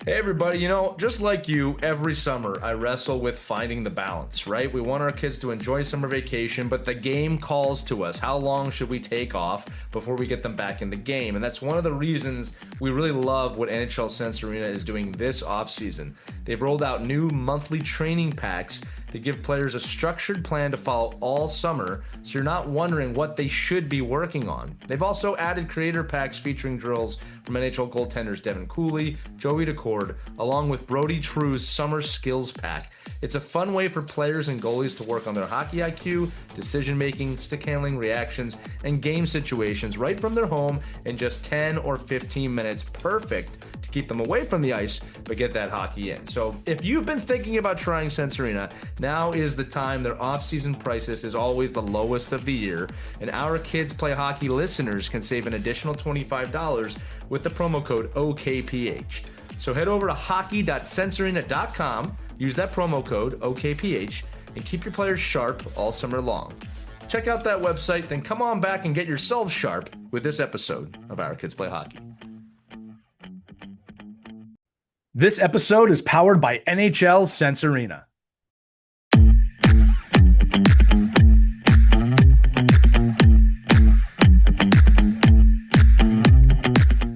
Hey everybody, just like you, every summer I wrestle with finding the balance, right? We want our kids to enjoy summer vacation, but the game calls to us. How long should we take off before we get them back in the game? And that's one of the reasons we really love what NHL Sense Arena is doing this offseason. They've rolled out new monthly training packs to give players a structured plan to follow all summer, so you're not wondering what they should be working on. They've also added creator packs featuring drills from NHL goaltenders Devin Cooley, Joey Decord, along with Brody True's Summer Skills Pack. It's a fun way for players and goalies to work on their hockey IQ, decision-making, stick handling, reactions, and game situations right from their home in just 10 or 15 minutes. Perfect to keep them away from the ice, but get that hockey in. So if you've been thinking about trying Sense Arena, now is the time. Their off-season prices is always the lowest of the year, and Our Kids Play Hockey listeners can save an additional $25 with the promo code OKPH. So head over to hockey.sensearena.com, use that promo code OKPH, and keep your players sharp all summer long. Check out that website, then come on back and get yourselves sharp with this episode of Our Kids Play Hockey. This episode is powered by NHL Sense Arena.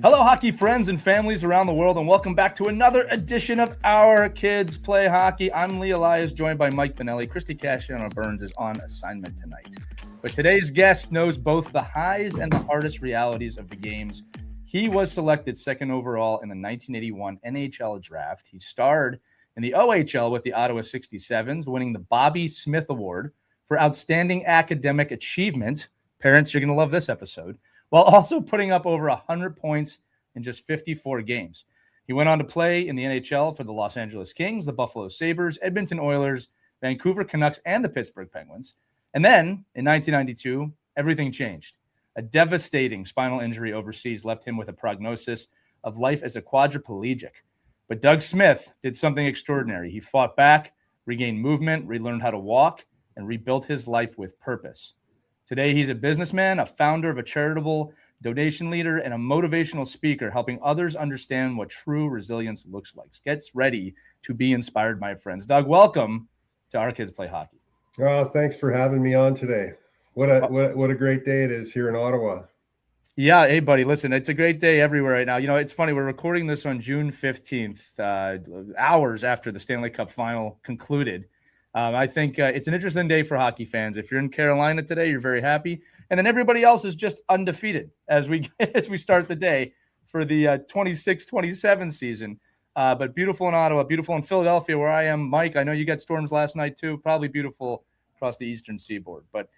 Hello, hockey friends and families around the world, and welcome back to another edition of Our Kids Play Hockey. I'm Lee Elias, joined by Mike Bonelli. Christy Casciano Burns is on assignment tonight. But today's guest knows both the highs and the hardest realities of the games. He was selected second overall in the 1981 NHL draft. He starred in the OHL with the Ottawa 67s, winning the Bobby Smith Award for Outstanding Academic Achievement. Parents, you're going to love this episode. While also putting up over 100 points in just 54 games. He went on to play in the NHL for the Los Angeles Kings, the Buffalo Sabres, Edmonton Oilers, Vancouver Canucks, and the Pittsburgh Penguins. And then, in 1992, everything changed. A devastating spinal injury overseas left him with a prognosis of life as a quadriplegic. But Doug Smith did something extraordinary. He fought back, regained movement, relearned how to walk, and rebuilt his life with purpose. Today, he's a businessman, a founder of a charitable donation leader, and a motivational speaker, helping others understand what true resilience looks like. Gets ready to be inspired, my friends. Doug, welcome to Our Kids Play Hockey. Well, thanks for having me on today. What a great day it is here in Ottawa. Yeah, hey, buddy, listen, it's a great day everywhere right now. It's funny, we're recording this on June 15th, hours after the Stanley Cup final concluded. I think it's an interesting day for hockey fans. If you're in Carolina today, you're very happy. And then everybody else is just undefeated as we start the day for the 26-27 season. But beautiful in Ottawa, beautiful in Philadelphia, where I am. Mike, I know you got storms last night too. Probably beautiful across the eastern seaboard. But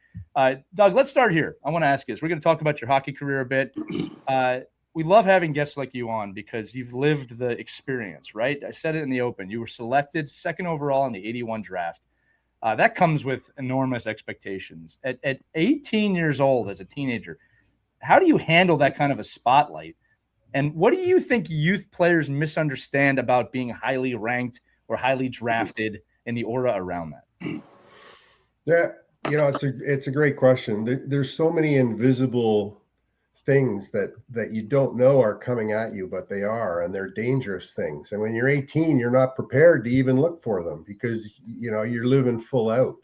Doug, let's start here. I want to ask you this. We're going to talk about your hockey career a bit. We love having guests like you on because you've lived the experience, right? I said it in the open. You were selected second overall in the 81 draft. That comes with enormous expectations. At 18 years old as a teenager, how do you handle that kind of a spotlight? And what do you think youth players misunderstand about being highly ranked or highly drafted and the aura around that? Yeah, it's a great question. There's so many invisible things that you don't know are coming at you, but they are, and they're dangerous things. And when you're 18, you're not prepared to even look for them because you're living full out.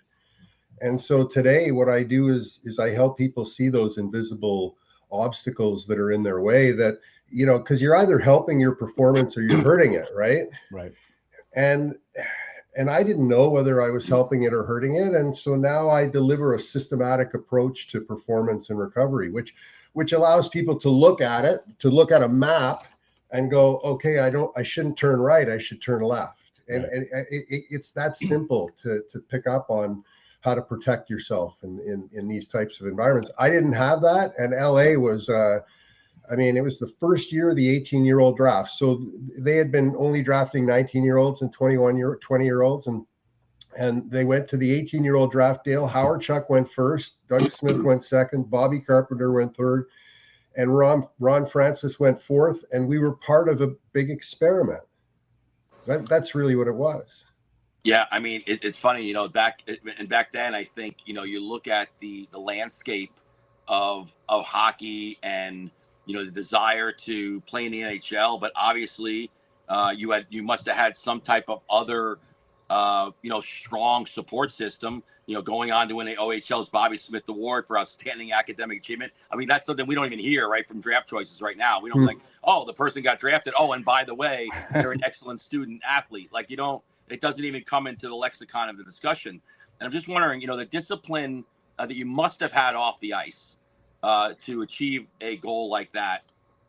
And so today what I do is I help people see those invisible obstacles that are in their way that, because you're either helping your performance or you're hurting it, right? Right. And I didn't know whether I was helping it or hurting it. And so now I deliver a systematic approach to performance and recovery, which allows people to look at it, to look at a map and go, okay, I shouldn't turn right, I should turn left. And, right. and it's that simple to pick up on how to protect yourself in these types of environments. I didn't have that. And LA was, it was the first year of the 18-year-old draft. So they had been only drafting 19-year-olds and 20-year-olds. And they went to the 18-year-old draft. Dale Howardchuk went first. Doug Smith went second. Bobby Carpenter went third. And Ron Francis went fourth. And we were part of a big experiment. That's really what it was. Yeah, it's funny, back then, I think, you look at the landscape of hockey and, the desire to play in the NHL. But obviously, You must have had some type of other, strong support system, going on to win the OHL's Bobby Smith Award for outstanding academic achievement. I mean, that's something we don't even hear, right, from draft choices right now. We don't like, oh, the person got drafted. Oh, and by the way, they're an excellent student athlete. Like, it doesn't even come into the lexicon of the discussion. And I'm just wondering, the discipline that you must have had off the ice to achieve a goal like that.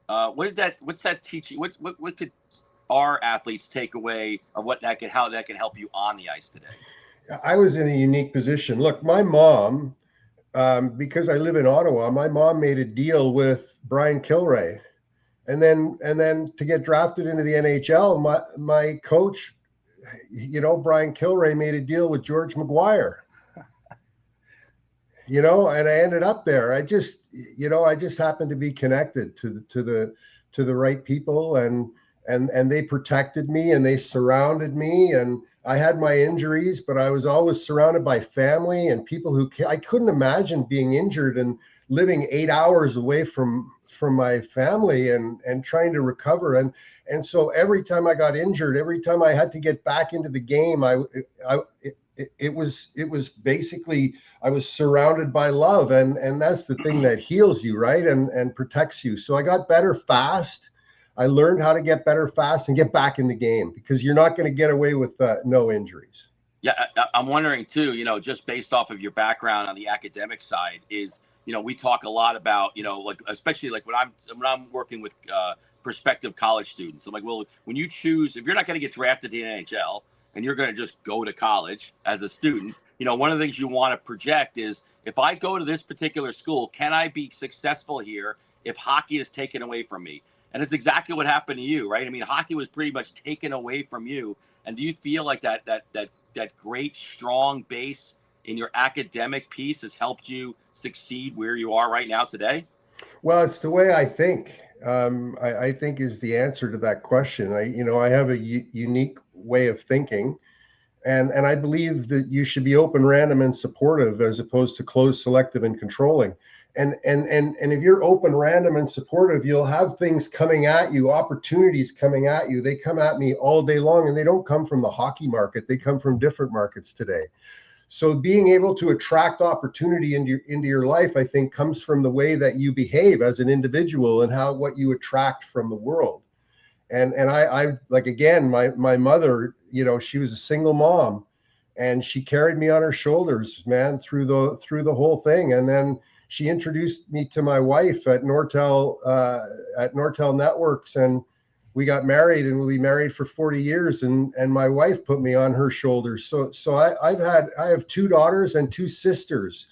What's that teach you? What could our athletes take away of how that can help you on the ice today? I was in a unique position. Look, my mom, because I live in Ottawa, my mom made a deal with Brian Kilrea, and then to get drafted into the NHL, my coach, Brian Kilrea, made a deal with George McGuire. And I ended up there. I just happened to be connected to the right people, and they protected me and they surrounded me, and I had my injuries, but I was always surrounded by family and people I couldn't imagine being injured and living 8 hours away from my family and trying to recover. And so every time I got injured, every time I had to get back into the game, it was basically, I was surrounded by love, and that's the thing that heals you, right? And protects you. So I got better fast. I learned how to get better fast and get back in the game, because you're not going to get away with no injuries. Yeah, I'm wondering too, just based off of your background on the academic side is, we talk a lot about, especially like when I'm working with prospective college students. I'm like, well, when you choose, if you're not going to get drafted to the NHL and you're going to just go to college as a student, one of the things you want to project is, if I go to this particular school, can I be successful here if hockey is taken away from me? And it's exactly what happened to you, right? I mean, hockey was pretty much taken away from you. And do you feel like that great, strong base in your academic piece has helped you succeed where you are right now today? Well, it's the way I think. I think is the answer to that question. I have a unique way of thinking, and I believe that you should be open, random, and supportive, as opposed to closed, selective, and controlling. And if you're open, random, and supportive, you'll have things coming at you, opportunities coming at you. They come at me all day long, and they don't come from the hockey market. They come from different markets today. So being able to attract opportunity into your life, I think, comes from the way that you behave as an individual and what you attract from the world. And I like, again, my mother, she was a single mom, and she carried me on her shoulders, man, through the whole thing. And then she introduced me to my wife at Nortel Networks, and we got married, and we'll be married for 40 years. And my wife put me on her shoulders. So I have 2 daughters and 2 sisters.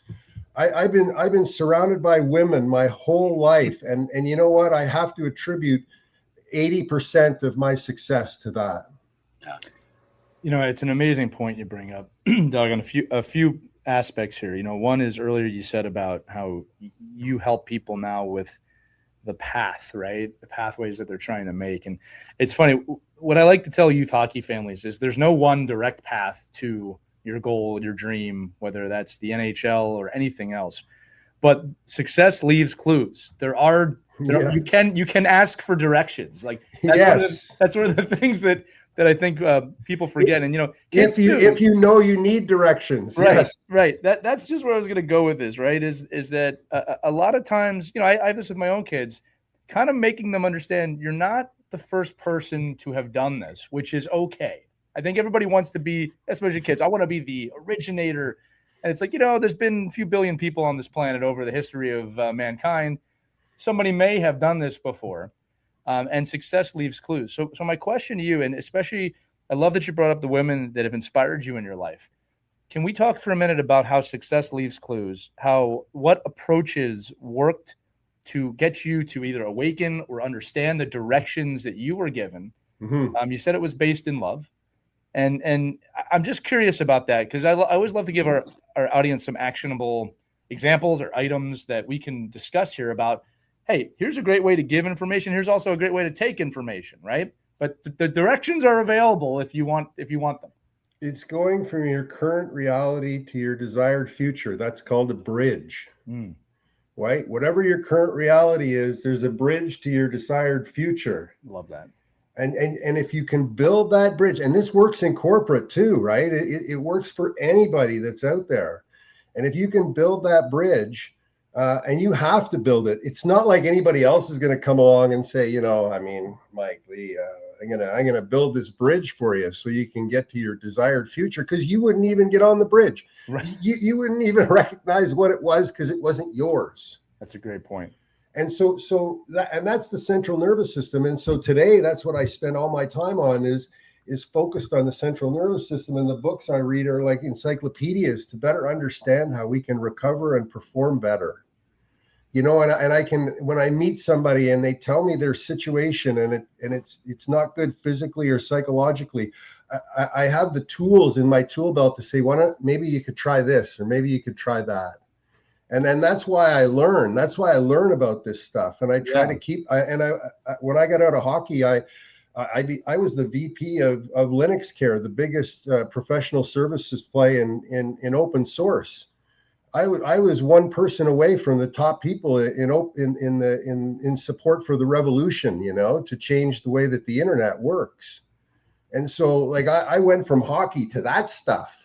I've been surrounded by women my whole life. And you know what? I have to attribute 80% of my success to that. Yeah. It's an amazing point you bring up, Doug, on a few aspects here. One is, earlier you said about how you help people now with the path, right? The pathways that they're trying to make. And it's funny, what I like to tell youth hockey families is there's no one direct path to your goal, your dream, whether that's the NHL or anything else. But success leaves clues. You can ask for directions. Like that's one of the things that I think people forget. And if you know you need directions, right? Yes. Right. That's just where I was going to go with this. Right? Is that a lot of times, I have this with my own kids, kind of making them understand you're not the first person to have done this, which is okay. I think everybody wants to be, especially kids. I want to be the originator, and it's like, there's been a few billion people on this planet over the history of mankind. Somebody may have done this before. And success leaves clues. So my question to you, and especially, I love that you brought up the women that have inspired you in your life. Can we talk for a minute about how success leaves clues, what approaches worked to get you to either awaken or understand the directions that you were given? Mm-hmm. You said it was based in love. And I'm just curious about that, because I always love to give our audience some actionable examples or items that we can discuss here about, hey, here's a great way to give information. Here's also a great way to take information, right? But the directions are available if you want them. It's going from your current reality to your desired future. That's called a bridge, right? Whatever your current reality is, there's a bridge to your desired future. Love that. And if you can build that bridge, and this works in corporate too, right? It works for anybody that's out there. And if you can build that bridge, and you have to build it, it's not like anybody else is going to come along and say, Mike Lee, I'm gonna build this bridge for you so you can get to your desired future, because you wouldn't even get on the bridge. Right. You wouldn't even recognize what it was because it wasn't yours. That's a great point. And that's the central nervous system. And so today, that's what I spend all my time on is focused on the central nervous system. And the books I read are like encyclopedias to better understand how we can recover and perform better. And I can, when I meet somebody and they tell me their situation and it's not good physically or psychologically, I have the tools in my tool belt to say, maybe you could try this, or maybe you could try that. And then that's why I learn. That's why I learn about this stuff. And I try to keep. When I got out of hockey, I was the VP of Linux Care, the biggest professional services play in open source. I was one person away from the top people in support for the revolution, to change the way that the internet works. And so, like, I went from hockey to that stuff,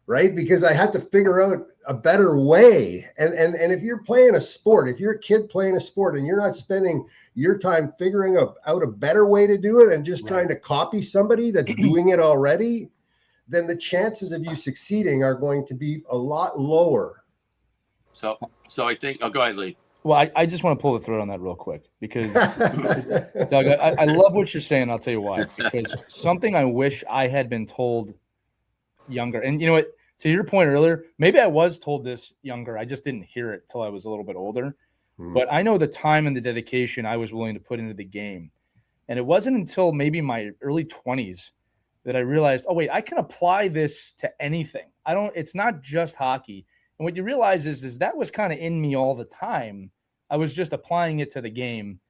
right? Because I had to figure out a better way. And if you're playing a sport, if you're a kid playing a sport and you're not spending your time figuring out a better way to do it and just trying to copy somebody that's doing it already, then the chances of you succeeding are going to be a lot lower. So I think, go ahead, Lee. Well, I just want to pull the thread on that real quick because, Doug, I love what you're saying. I'll tell you why. Because something I wish I had been told younger. And you know what? To your point earlier, maybe I was told this younger. I just didn't hear it till I was a little bit older. But I know the time and the dedication I was willing to put into the game. And it wasn't until maybe my early 20s that I realized, oh, wait, I can apply this to anything. It's not just hockey. And what you realize is that was kind of in me all the time. I was just applying it to the game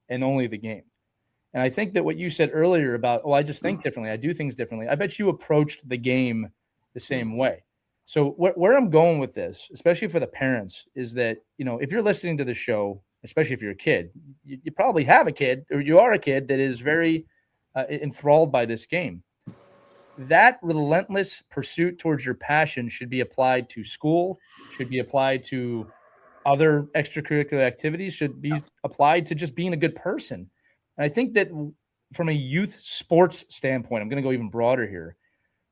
and only the game. And I think that what you said earlier about, I just think differently. I do things differently. I bet you approached the game the same way. So where I'm going with this, especially for the parents, is that, if you're listening to the show, especially if you're a kid, you probably have a kid, or you are a kid that is very enthralled by this game. That relentless pursuit towards your passion should be applied to school, should be applied to other extracurricular activities, should be applied to just being a good person. And I think that from a youth sports standpoint, I'm going to go even broader here.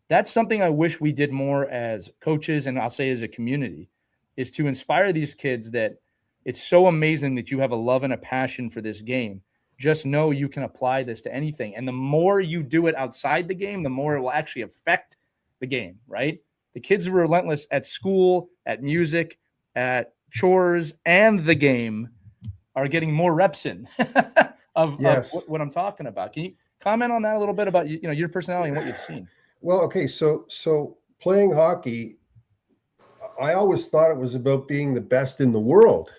That's something I wish we did more as coaches, and I'll say as a community, is to inspire these kids that it's so amazing that you have a love and a passion for this game. Just know you can apply this to anything. And the more you do it outside the game, the more it will actually affect the game, right? The kids are relentless at school, at music, at chores, and the game are getting more reps in of what I'm talking about. Can you comment on that a little bit about your personality and what you've seen? Well, okay, so playing hockey, I always thought it was about being the best in the world.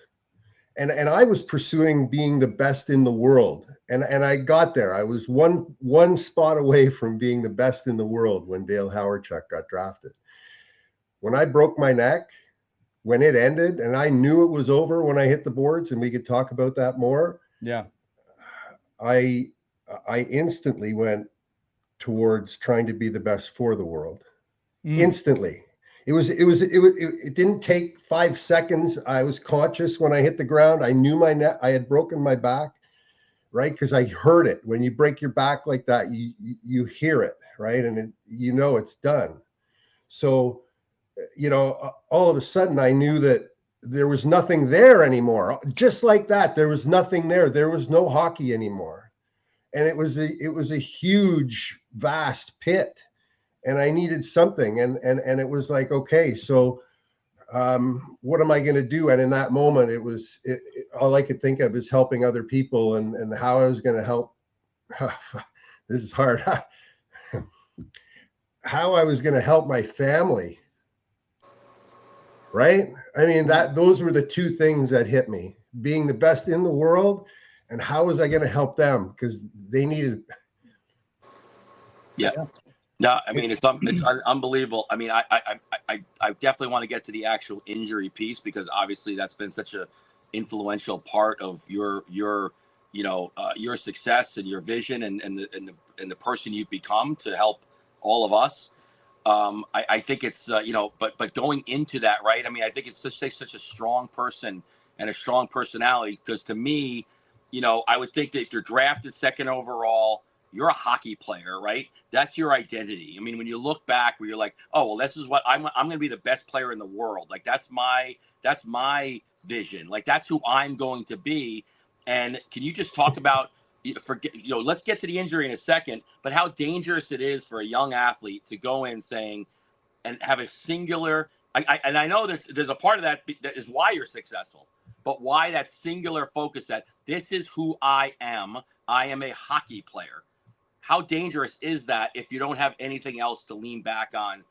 And I was pursuing being the best in the world. And I got there. I was one spot away from being the best in the world when Dale Hawerchuk got drafted. When I broke my neck, when it ended, and I knew it was over when I hit the boards, and we could talk about that more. Yeah. I instantly went towards trying to be the best for the world. Instantly. It didn't take 5 seconds. I was conscious when I hit the ground. I knew I had broken my back, right? Because I heard it. When you break your back like that, you hear it, right? And it's done. So, all of a sudden I knew that there was nothing there anymore. Just like that, there was nothing there. There was no hockey anymore. And it was a huge, vast pit. And I needed something, and it was like, okay, so what am I going to do? And in that moment, all I could think of is helping other people, and how I was going to help. This is hard. How I was going to help my family, right? I mean, those were the two things that hit me: being the best in the world, and how was I going to help them, because they needed. Yeah. No, I mean, it's unbelievable. I mean, I definitely want to get to the actual injury piece, because obviously that's been such a influential part of your your success and your vision and the person you've become to help all of us. I think it's, but going into that, right? I mean, I think it's such a strong person and a strong personality, because to me, I would think that if you're drafted second overall, you're a hockey player, right? That's your identity. I mean, when you look back where you're like, oh, well, this is what I'm going to be, the best player in the world. Like, that's my vision. Like, that's who I'm going to be. And can you just talk about, let's get to the injury in a second, but how dangerous it is for a young athlete to go in saying and have a singular, and I know there's a part of that is why you're successful, but why that singular focus that this is who I am. I am a hockey player. How dangerous is that if you don't have anything else to lean back on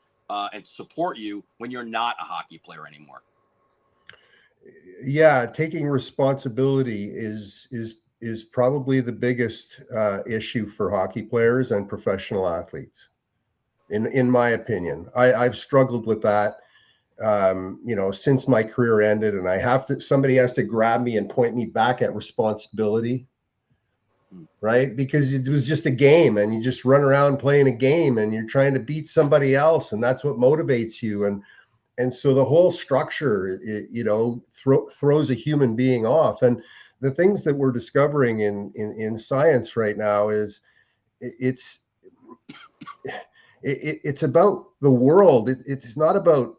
and support you when you're not a hockey player anymore? Yeah, taking responsibility is probably the biggest issue for hockey players and professional athletes, in my opinion. I've struggled with that, since my career ended, and somebody has to grab me and point me back at responsibility, right? Because it was just a game, and you just run around playing a game, and you're trying to beat somebody else, and that's what motivates you. And so the whole structure, throws a human being off. And the things that we're discovering in science right now is it's about the world. It's not about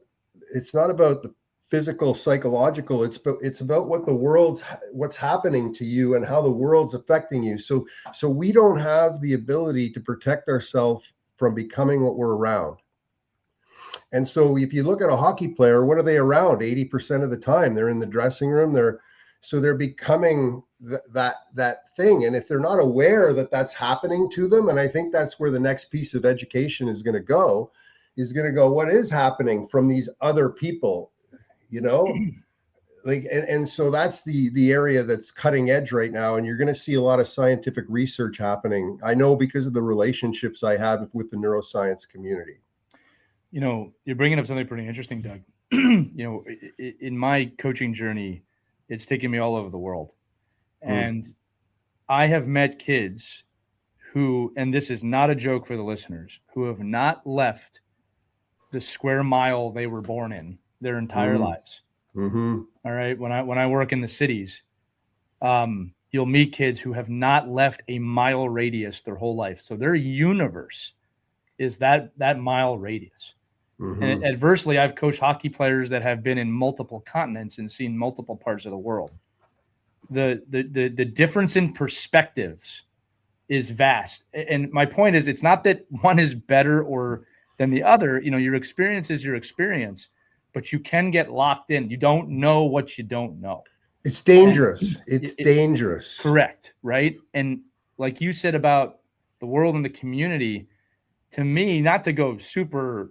the physical, psychological. It's about what's happening to you and how the world's affecting you. So we don't have the ability to protect ourselves from becoming what we're around. And so if you look at a hockey player, what are they around 80% of the time? They're in the dressing room. They're becoming that thing. And if they're not aware that that's happening to them, and I think that's where the next piece of education is going to go, what is happening from these other people, like, and so that's the area that's cutting edge right now. And you're going to see a lot of scientific research happening. I know because of the relationships I have with the neuroscience community. You're bringing up something pretty interesting, Doug. In my coaching journey, it's taken me all over the world. And I have met kids who, and this is not a joke for the listeners, who have not left the square mile they were born in their entire lives. Mm-hmm. All right. When I work in the cities, you'll meet kids who have not left a mile radius their whole life. So their universe is that mile radius. Mm-hmm. And adversely, I've coached hockey players that have been in multiple continents and seen multiple parts of the world. The difference in perspectives is vast. And my point is, it's not that one is better than the other. Your experience is your experience, but you can get locked in. You don't know what you don't know. It's dangerous. It's dangerous. Correct. Right. And like you said about the world and the community, to me, not to go super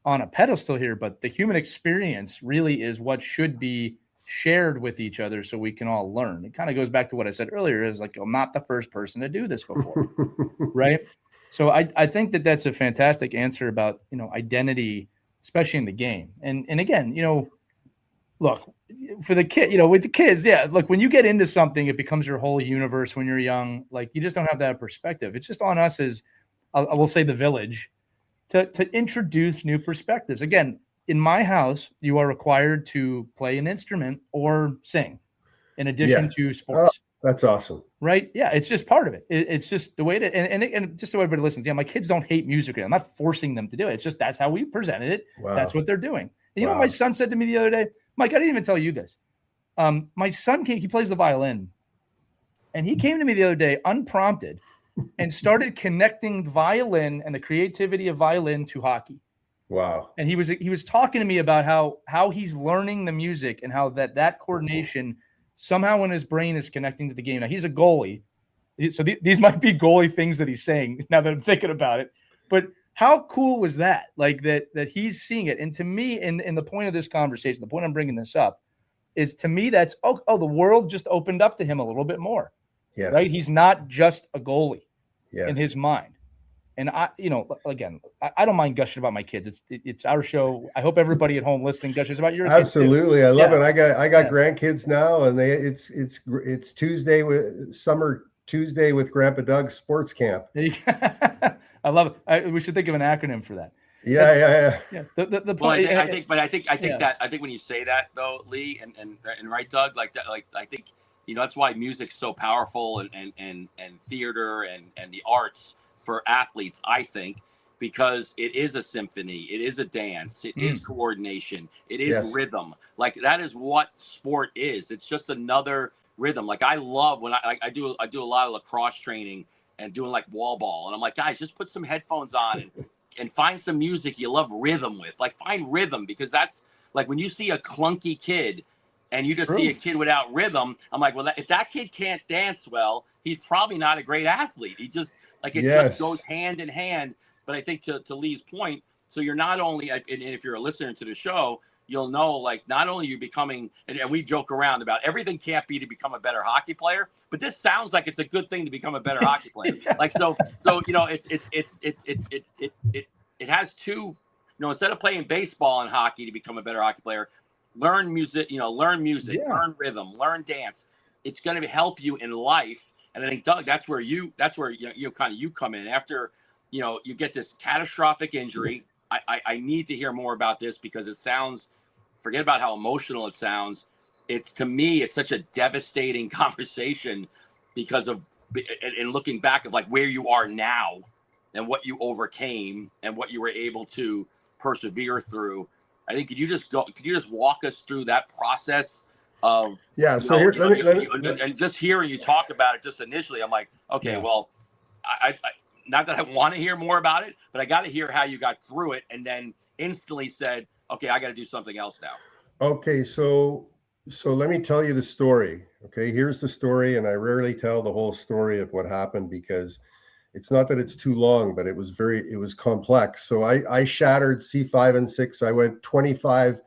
on a pedestal here, but the human experience really is what should be shared with each other so we can all learn. It kind of goes back to what I said earlier, is I'm not the first person to do this before. Right. So I think that's a fantastic answer about, identity, especially in the game. And again, look, for the kid, with the kids, yeah, look, when you get into something, it becomes your whole universe when you're young. You just don't have that perspective. It's just on us as, I will say, the village, to introduce new perspectives. Again, in my house, you are required to play an instrument or sing in addition to sports. Oh, that's awesome. Right? Yeah, it's just part of it. It's just the way to, and just so everybody listens. Yeah, my kids don't hate music. I'm not forcing them to do it. It's just that's how we presented it. Wow. That's what they're doing. And you know what my son said to me the other day? Mike, I didn't even tell you this. My son he plays the violin. And he came to me the other day unprompted and started connecting violin and the creativity of violin to hockey. Wow. And he was talking to me about how he's learning the music and how that coordination somehow in his brain is connecting to the game. Now he's a goalie. So these might be goalie things that he's saying now that I'm thinking about it. But how cool was that? That he's seeing it. And to me, in the point of this conversation, the point I'm bringing this up is, to me, that's, the world just opened up to him a little bit more. Yes. Right? He's not just a goalie yes. in his mind. And I don't mind gushing about my kids. It's our show. I hope everybody at home listening gushes about your kids. Absolutely. I love it. I got grandkids now, and it's Tuesday with summer Tuesday with Grandpa Doug's sports camp. I love it. We should think of an acronym for that. Yeah. The point. Well, I think when you say that though, Lee, and right, Doug, like that, like I think that's why music's so powerful, and theater and the arts for athletes, I think, because it is a symphony, it is a dance, it is coordination, it is rhythm. Like that is what sport is. It's just another rhythm. Like I love when I do a lot of lacrosse training and doing like wall ball, and I'm like, guys, just put some headphones on and find some music you love rhythm with. Like find rhythm, because that's like when you see a clunky kid and you just see a kid without rhythm, I'm like, well, if that kid can't dance well, he's probably not a great athlete. He just just goes hand in hand. But I think to Lee's point, so you're not only, and if you're a listener to the show, you'll know, like, not only you're becoming, and we joke around about everything can't be to become a better hockey player, but this sounds like it's a good thing to become a better hockey player. Like, so it has two, instead of playing baseball and hockey to become a better hockey player, learn music, learn learn rhythm, learn dance. It's going to help you in life. And I think, Doug, that's where you come in after, you get this catastrophic injury. I need to hear more about this, because it sounds, forget about how emotional it sounds. To me, it's such a devastating conversation because of, and looking back of like where you are now and what you overcame and what you were able to persevere through. I think, could you just walk us through that process of, so here, let me, and just hearing you talk about it just initially, I'm like, okay, well, I not that I want to hear more about it, but I got to hear how you got through it and then instantly said, okay, I got to do something else now. Okay. So let me tell you the story. Okay. Here's the story. And I rarely tell the whole story of what happened, because it's not that it's too long, but it was complex. So I shattered C5 and 6. I went 25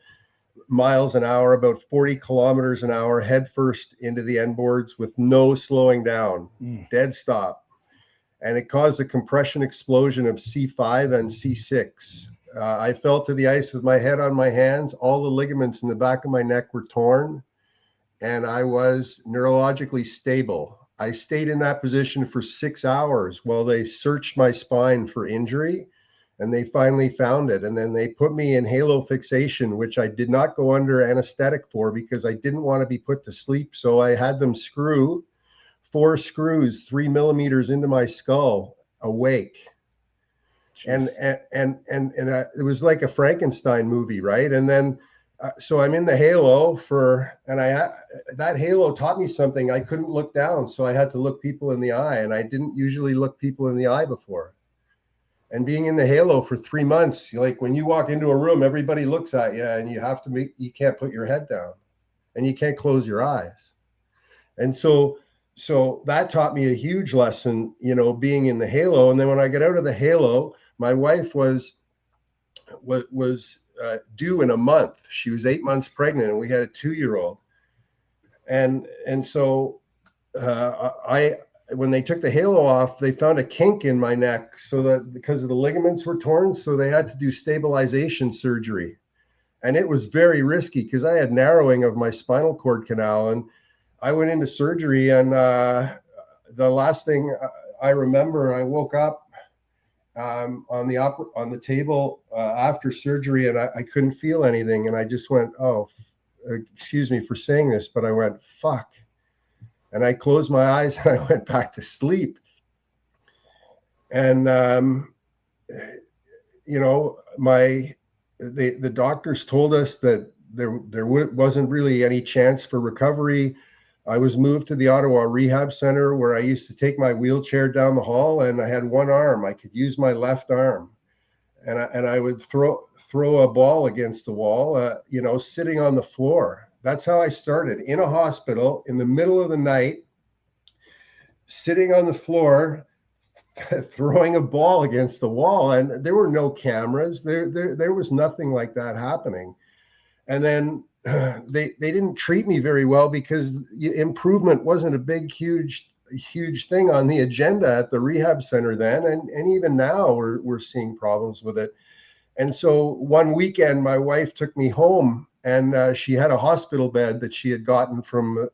miles an hour, about 40 kilometers an hour, head first into the end boards with no slowing down, dead stop. And it caused a compression explosion of C5 and C6. I fell to the ice with my head on my hands. All the ligaments in the back of my neck were torn, and I was neurologically stable. I stayed in that position for 6 hours while they searched my spine for injury, and they finally found it. And then they put me in halo fixation, which I did not go under anesthetic for, because I didn't want to be put to sleep. So I had them screw 4 screws 3 millimeters into my skull awake. And it was like a Frankenstein movie, right? And then so I'm in the halo that halo taught me something. I couldn't look down, so I had to look people in the eye, and I didn't usually look people in the eye before. And being in the halo for 3 months, like when you walk into a room, everybody looks at you, and you can't put your head down, and you can't close your eyes. And so that taught me a huge lesson, being in the halo. And then when I got out of the halo, my wife was due in a month. She was 8 months pregnant, and we had a 2-year-old. And so when they took the halo off, they found a kink in my neck, so that because of the ligaments were torn, so they had to do stabilization surgery. And it was very risky, because I had narrowing of my spinal cord canal, and I went into surgery, and the last thing I remember, I woke up on the table after surgery, and I couldn't feel anything, and I just went, oh, excuse me for saying this, but I went, fuck. And I closed my eyes and I went back to sleep. And the doctors told us that there wasn't really any chance for recovery. I was moved to the Ottawa Rehab Center, where I used to take my wheelchair down the hall, and I had one arm. I could use my left arm, and I would throw a ball against the wall, sitting on the floor. That's how I started, in a hospital in the middle of the night, sitting on the floor, throwing a ball against the wall. And there were no cameras. There was nothing like that happening. And then they didn't treat me very well, because improvement wasn't a big, huge a huge thing on the agenda at the rehab center then, and even now we're seeing problems with it. And so one weekend, my wife took me home, and she had a hospital bed that she had gotten from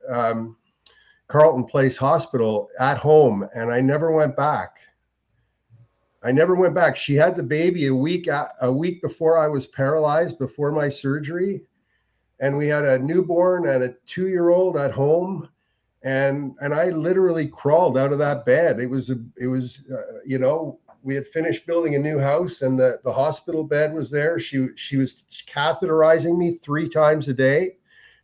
Carleton Place Hospital at home, and I never went back. She had the baby a week before I was paralyzed, before my surgery, and we had a newborn and a 2-year-old at home, and I literally crawled out of that bed. It was we had finished building a new house, and the hospital bed was there. She was catheterizing me 3 times a day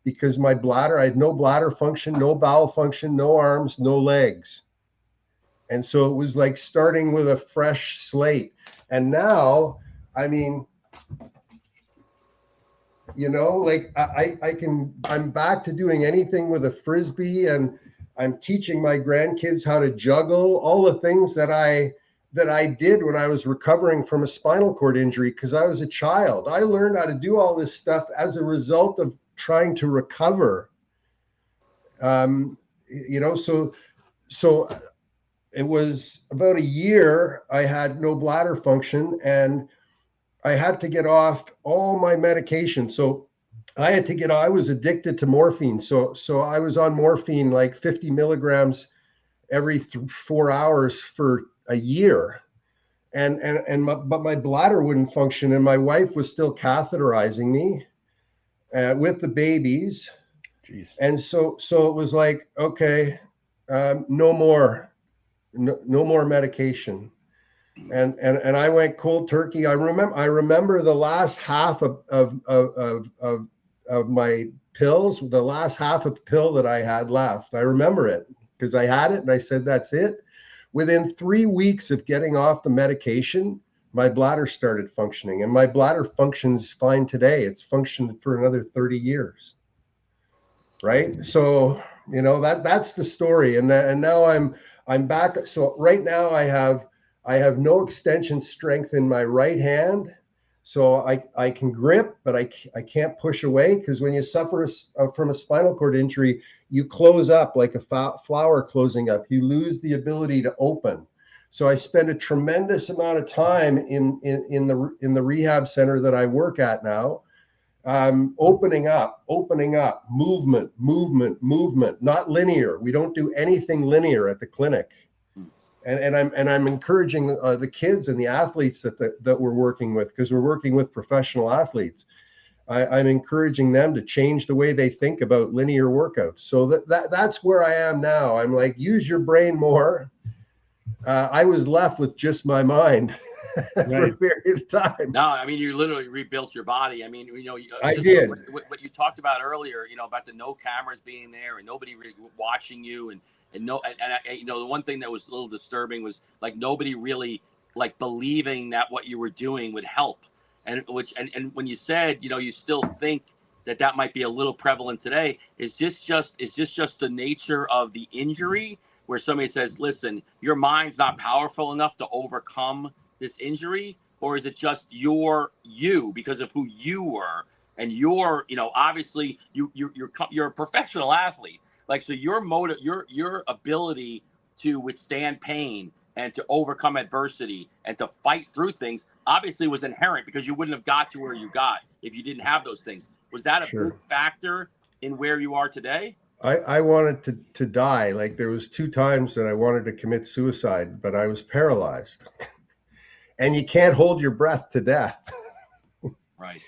because my bladder, I had no bladder function, no bowel function, no arms, no legs. And so it was like starting with a fresh slate. And now, I mean, like I'm back to doing anything with a Frisbee, and I'm teaching my grandkids how to juggle, all the things that I did when I was recovering from a spinal cord injury because I was a child. I learned how to do all this stuff as a result of trying to recover. So it was about a year I had no bladder function, and I had to get off all my medication. So I was addicted to morphine. So I was on morphine, like 50 milligrams every 4 hours for a year. But my bladder wouldn't function, and my wife was still catheterizing me with the babies. Jeez. And so it was like, okay, no more medication. And I went cold turkey. I remember the last half of my pills, the last half of pill that I had left. I remember it because I had it and I said, that's it. Within 3 weeks of getting off the medication, my bladder started functioning, and my bladder functions fine today. It's functioned for another 30 years. Right. So, that's the story. And now I'm back. So right now I have no extension strength in my right hand. So I can grip, but I can't push away, because when you suffer from a spinal cord injury, you close up like a flower closing up. You lose the ability to open. So I spend a tremendous amount of time in the rehab center that I work at now, opening up, movement, not linear. We don't do anything linear at the clinic. And I'm encouraging the kids and the athletes that we're working with, because we're working with professional athletes. I'm encouraging them to change the way they think about linear workouts. So that's where I am now. I'm like, use your brain more. I was left with just my mind for a period of time. No, I mean, you literally rebuilt your body. I mean, I did. What you talked about earlier, about the no cameras being there and nobody really watching you, and the one thing that was a little disturbing was like nobody really like believing that what you were doing would help. And when you said, you still think that might be a little prevalent today, is this just the nature of the injury, where somebody says, listen, your mind's not powerful enough to overcome this injury? Or is it just you because of who you were, and obviously you're a professional athlete. Like, so your ability to withstand pain and to overcome adversity and to fight through things obviously was inherent, because you wouldn't have got to where you got if you didn't have those things. Was that a big factor in where you are today? I wanted to die. Like, there was 2 times that I wanted to commit suicide, but I was paralyzed. And you can't hold your breath to death. Right.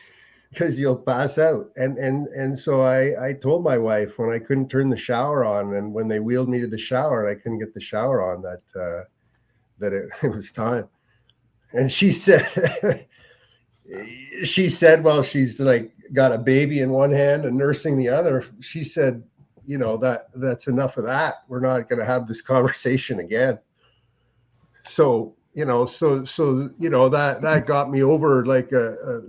Because you'll pass out. And so I told my wife, when I couldn't turn the shower on, and when they wheeled me to the shower and I couldn't get the shower on, that it was time. And she said, well, she's like got a baby in one hand and nursing the other. She said, that's enough of that. We're not going to have this conversation again. So, that got me over like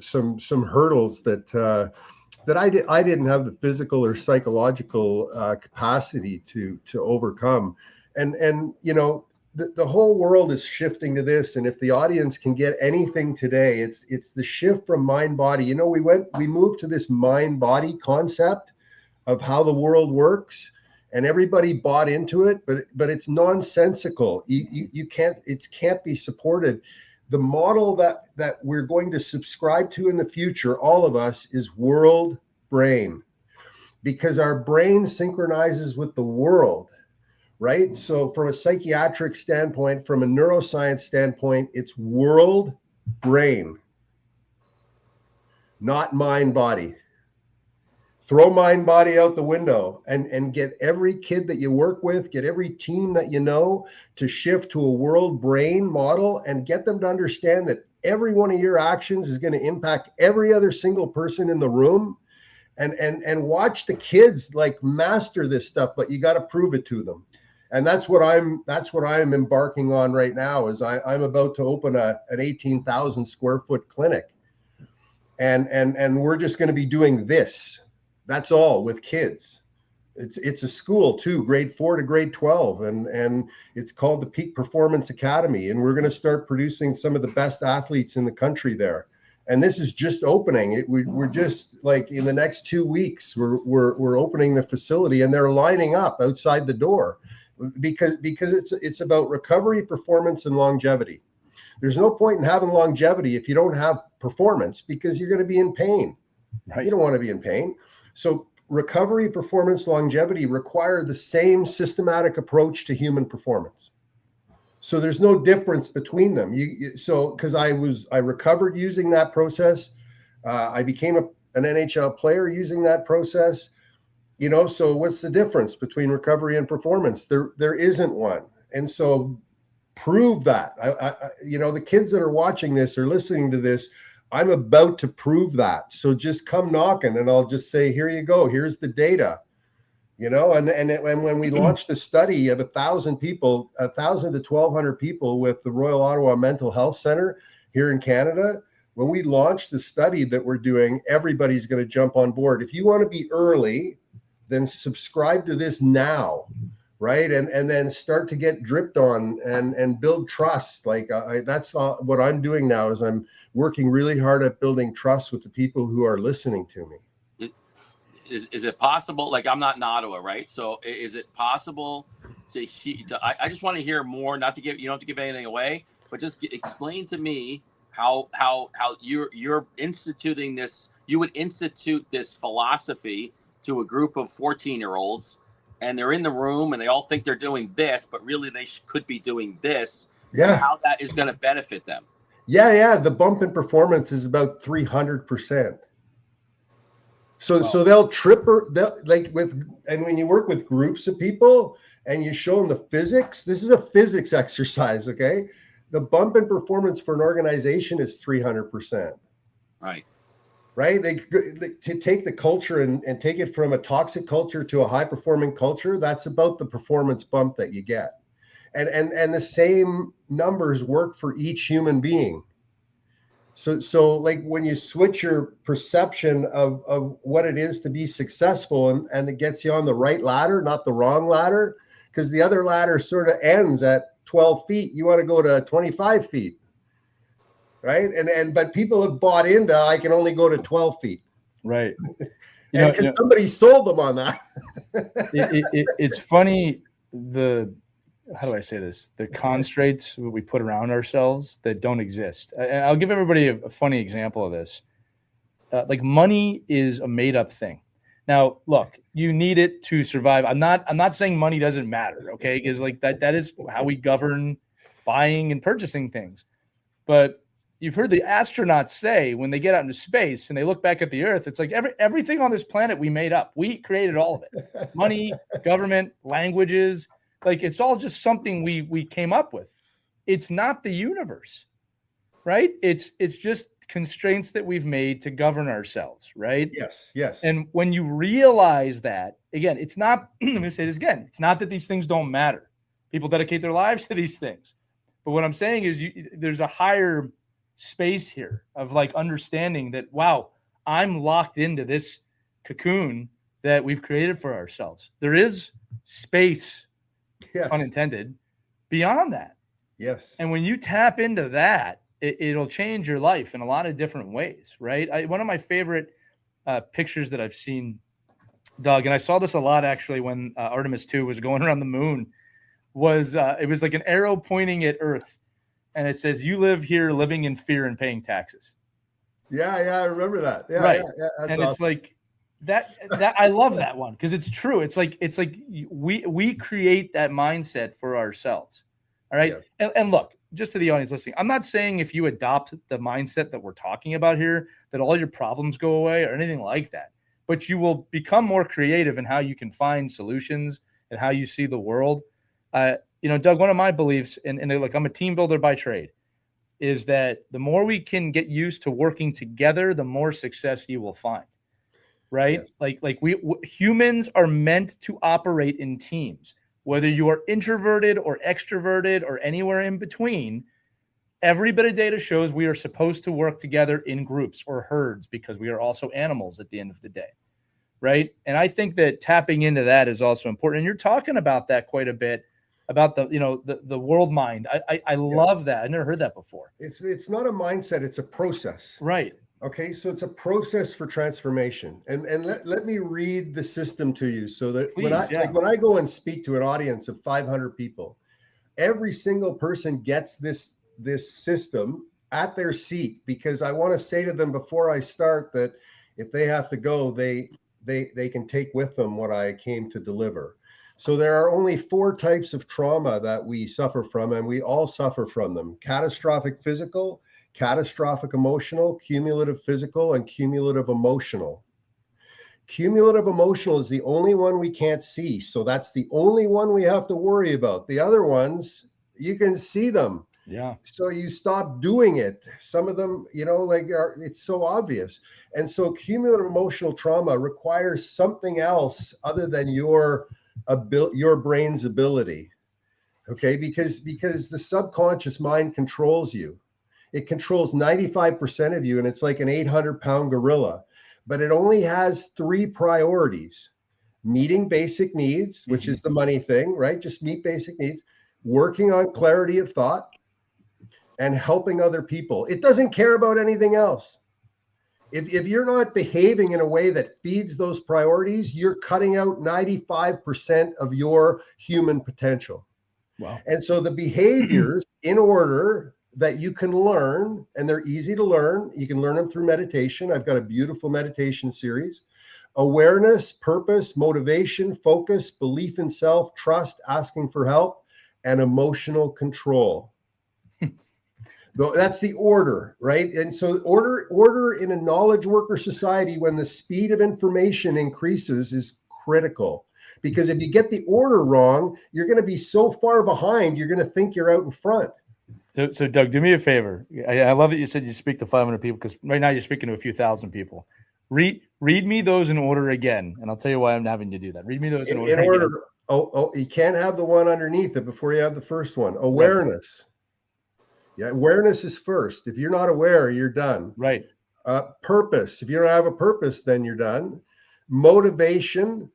some hurdles that I didn't have the physical or psychological capacity to overcome. And the whole world is shifting to this. And if the audience can get anything today, it's the shift from mind body. We moved to this mind body concept of how the world works. and everybody bought into it, but it's nonsensical. You can't, it can't be supported. The model that we're going to subscribe to in the future, all of us, is world brain, because our brain synchronizes with the world, right? So from a psychiatric standpoint, from a neuroscience standpoint, it's world brain, not mind body. Throw mind body out the window and get every kid that you work with, get every team that you know to shift to a world brain model, and get them to understand that every one of your actions is going to impact every other single person in the room. And watch the kids like master this stuff, but you got to prove it to them. And that's what I'm embarking on right now. Is I'm about to open an 18,000 square foot clinic, and we're just going to be doing this. That's all, with kids. It's a school too, grade 4 to grade 12, and it's called the Peak Performance Academy, and we're going to start producing some of the best athletes in the country there. And this is just opening. We're just like in the next 2 weeks, we're opening the facility, and they're lining up outside the door because it's about recovery, performance, and longevity. There's no point in having longevity if you don't have performance, because you're going to be in pain. Right. You don't want to be in pain. So recovery, performance, longevity require the same systematic approach to human performance. So there's no difference between them. Because I recovered using that process. I became an NHL player using that process. So what's the difference between recovery and performance? There isn't one. And so prove that. The kids that are watching this or listening to this, I'm about to prove that. So just come knocking, and I'll just say, here you go. Here's the data. And when we launched the study of 1,000 people, 1,000 to 1,200 people with the Royal Ottawa Mental Health Center here in Canada, when we launched the study that we're doing, everybody's going to jump on board. If you want to be early, then subscribe to this now, right? And then start to get dripped on and build trust. That's what I'm doing now, is I'm working really hard at building trust with the people who are listening to me. Is it possible? Like, I'm not in Ottawa, right? So is it possible I just want to hear more, not to give, you don't have to give anything away, but just explain to me how you're instituting this. You would institute this philosophy to a group of 14-year-olds, and they're in the room and they all think they're doing this, but really they could be doing this. Yeah. And how that is going to benefit them. Yeah. The bump in performance is about 300%. So Wow. So they'll and when you work with groups of people and you show them the physics, this is a physics exercise, okay? The bump in performance for an organization is 300%. Right. Right? To take the culture and take it from a toxic culture to a high-performing culture, that's about the performance bump that you get. And the same numbers work for each human being. So like when you switch your perception of what it is to be successful, and it gets you on the right ladder, not the wrong ladder, because the other ladder sort of ends at 12 feet. You want to go to 25 feet, right? But people have bought into, I can only go to 12 feet. Right. Because somebody sold them on that. It's funny, how do I say this? The constraints we put around ourselves that don't exist. And I'll give everybody a funny example of this. Like, money is a made up thing. Now, look, you need it to survive. I'm not saying money doesn't matter, okay? Because like that is how we govern buying and purchasing things. But you've heard the astronauts say when they get out into space and they look back at the Earth, it's like everything on this planet we made up. We created all of it. Money, government, languages. Like, it's all just something we came up with. It's not the universe, right? It's just constraints that we've made to govern ourselves, right? Yes. And when you realize that, again, it's not, I'm going to say this again, it's not that these things don't matter. People dedicate their lives to these things. But what I'm saying is there's a higher space here of like understanding that, wow, I'm locked into this cocoon that we've created for ourselves. There is space, yes, unintended, beyond that. Yes. And when you tap into that, it'll change your life in a lot of different ways, right? One of my favorite pictures that I've seen Doug, and I saw this a lot actually when Artemis 2 was going around the moon, it was like an arrow pointing at Earth, and it says, "You live here living in fear and paying taxes." Yeah, I remember that. Yeah, right. Yeah, and awesome. It's like that I love that one because it's true. It's like we create that mindset for ourselves. All right. Yes. And look, just to the audience listening, I'm not saying if you adopt the mindset that we're talking about here, that all your problems go away or anything like that. But you will become more creative in how you can find solutions and how you see the world. Doug, one of my beliefs, and look, I'm a team builder by trade, is that the more we can get used to working together, the more success you will find. Right? Yes. Like humans are meant to operate in teams. Whether you are introverted or extroverted or anywhere in between, every bit of data shows we are supposed to work together in groups or herds because we are also animals at the end of the day, right? And I think that tapping into that is also important. And you're talking about that quite a bit, about the world mind. I love that. I never heard that before. It's not a mindset, it's a process. Right. Okay, so it's a process for transformation. And let me read the system to you so that when I go and speak to an audience of 500 people, every single person gets this system at their seat, because I want to say to them before I start that if they have to go, they can take with them what I came to deliver. So there are only 4 types of trauma that we suffer from, and we all suffer from them: catastrophic physical, catastrophic emotional, cumulative physical, and cumulative emotional. Cumulative emotional is the only one we can't see. So that's the only one we have to worry about. The other ones, you can see them. Yeah. So you stop doing it. Some of them, it's so obvious. And so cumulative emotional trauma requires something else other than your brain's ability. Okay, because the subconscious mind controls you. It controls 95% of you, and it's like an 800-pound gorilla. But it only has 3 priorities: meeting basic needs, which is the money thing, right? Just meet basic needs, working on clarity of thought, and helping other people. It doesn't care about anything else. If you're not behaving in a way that feeds those priorities, you're cutting out 95% of your human potential. Wow. And so the behaviors in order that you can learn, and they're easy to learn. You can learn them through meditation. I've got a beautiful meditation series: awareness, purpose, motivation, focus, belief in self, trust, asking for help, and emotional control. That's the order, right? And so order in a knowledge worker society, when the speed of information increases, is critical. Because if you get the order wrong, you're going to be so far behind, you're going to think you're out in front. So Doug, do me a favor. I love that you said you speak to 500 people, because right now you're speaking to a few thousand people. Read me those in order again, and I'll tell you why I'm having to do that. Read me those in order. In order. Oh, you can't have the one underneath it before you have the first one. Awareness. Right. Yeah, awareness is first. If you're not aware, you're done. Right. Purpose. If you don't have a purpose, then you're done. Motivation,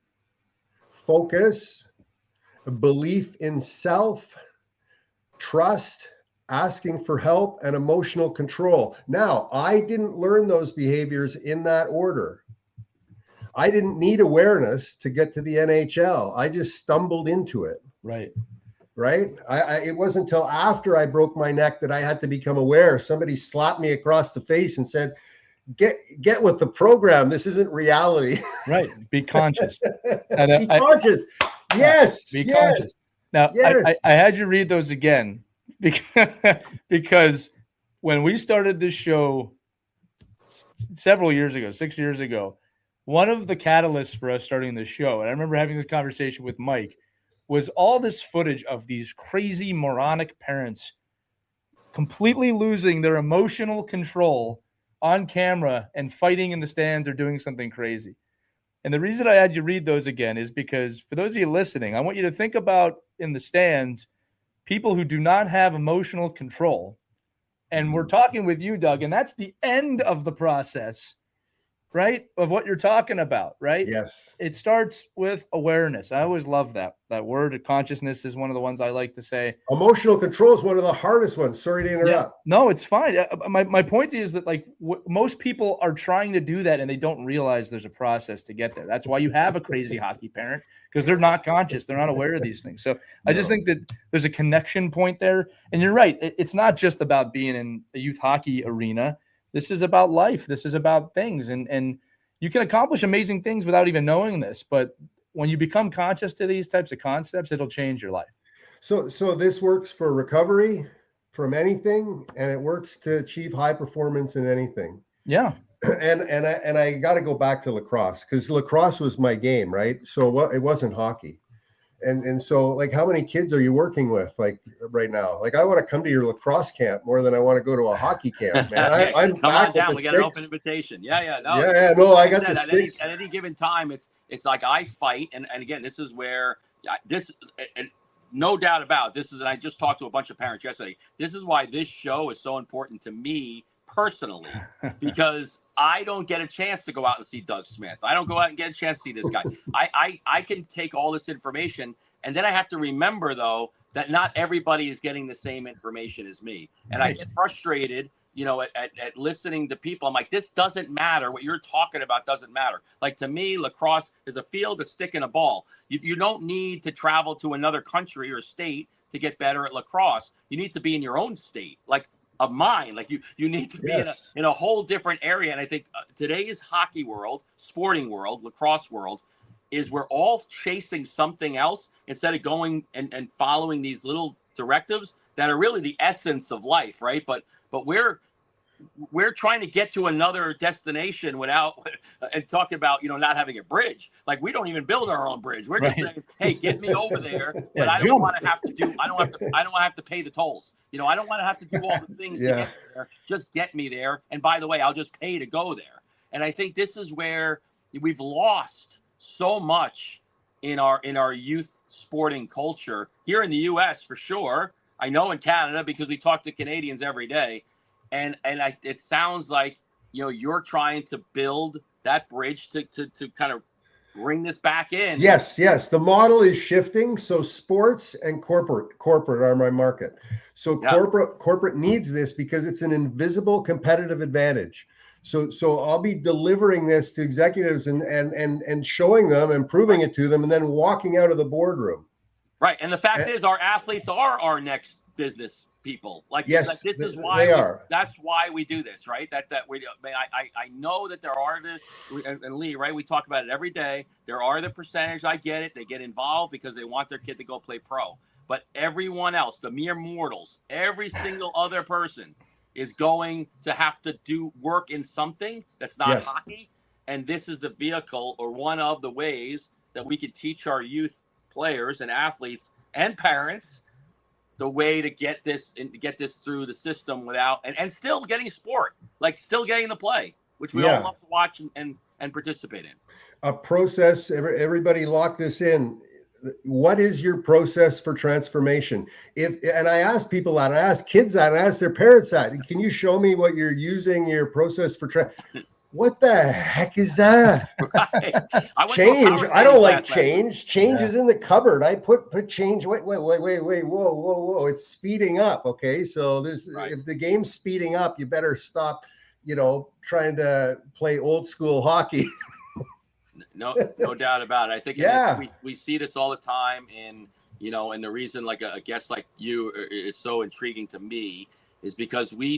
focus, belief in self, trust, asking for help, and emotional control. Now, I didn't learn those behaviors in that order. I didn't need awareness to get to the NHL. I just stumbled into it. Right. It wasn't until after I broke my neck that I had to become aware. Somebody slapped me across the face and said, get with the program. This isn't reality. Right. Be conscious. Be conscious. Yes. Be conscious. Now, yes. I had you read those again because when we started this show several years ago, 6 years ago, one of the catalysts for us starting this show, and I remember having this conversation with Mike, was all this footage of these crazy moronic parents completely losing their emotional control on camera and fighting in the stands or doing something crazy. And the reason I had you read those again is because for those of you listening, I want you to think about in the stands people who do not have emotional control. And we're talking with you, Doug, and that's the end of the process. right, of what you're talking about, right? Yes. It starts with awareness. I always love that word. Consciousness is one of the ones I like to say. Emotional control is one of the hardest ones. Sorry to interrupt. No, it's fine. My point is that like most people are trying to do that and they don't realize there's a process to get there. That's why you have a crazy hockey parent, because they're not conscious. They're not aware of these things. So I just think that there's a connection point there. And you're right. It's not just about being in a youth hockey arena. This is about life. This is about things. And you can accomplish amazing things without even knowing this. But when you become conscious to these types of concepts, it'll change your life. So this works for recovery from anything, and it works to achieve high performance in anything. Yeah. And I got to go back to lacrosse, because lacrosse was my game, right? So it wasn't hockey. And so, like, how many kids are you working with, like, right now? Like, I want to come to your lacrosse camp more than I want to go to a hockey camp, man. I'm come on down. We got an open invitation. No, I got the sticks. At any given time, it's like I fight, and again, this is where and no doubt about this is. And I just talked to a bunch of parents yesterday. This is why this show is so important to me personally, because I don't get a chance to go out and see Doug Smith. I don't go out and get a chance to see this guy. I can take all this information, and then I have to remember, though, that not everybody is getting the same information as me. And I get frustrated, at listening to people. I'm like, this doesn't matter. What you're talking about doesn't matter. Like, to me, lacrosse is a field, a stick, and a ball. You don't need to travel to another country or state to get better at lacrosse. You need to be in your own state. Like, of mine, like you need to be in a whole different area. And I think today's hockey world, sporting world, lacrosse world, is we're all chasing something else instead of going and following these little directives that are really the essence of life, right? But we're trying to get to another destination without and talking about not having a bridge. Like, we don't even build our own bridge. We're just saying, hey, get me over there, but I don't want to have to do. I don't have to pay the tolls. I don't want to have to do all the things to get there. Just get me there. And by the way, I'll just pay to go there. And I think this is where we've lost so much in our youth sporting culture here in the U.S. for sure. I know in Canada, because we talk to Canadians every day. And it sounds like, you're trying to build that bridge to kind of bring this back in. Yes. The model is shifting. So sports and corporate are my market. So corporate needs this because it's an invisible competitive advantage. So I'll be delivering this to executives and showing them and proving it to them, and then walking out of the boardroom. Right. And the fact is, our athletes are our next business people. This is why they are. That's why we do this, right? I know that there are and Lee, right? We talk about it every day. There are the percentage. I get it. They get involved because they want their kid to go play pro. But everyone else, the mere mortals, every single other person is going to have to do work in something that's not hockey. And this is the vehicle, or one of the ways, that we can teach our youth players and athletes and parents the way to get this through the system without and still getting sport, like still getting the play, which we all love to watch and participate in. A process. Everybody lock this in. What is your process for transformation? And I ask people that, I ask kids that, I ask their parents that. Can you show me what you're using your process for What the heck is that? Right. Change. I don't like change. Change is in the cupboard. I put change. Wait. Whoa. It's speeding up. Okay. So if the game's speeding up, you better stop, trying to play old school hockey. No doubt about it. I think we see this all the time and the reason like a guest like you is so intriguing to me is because we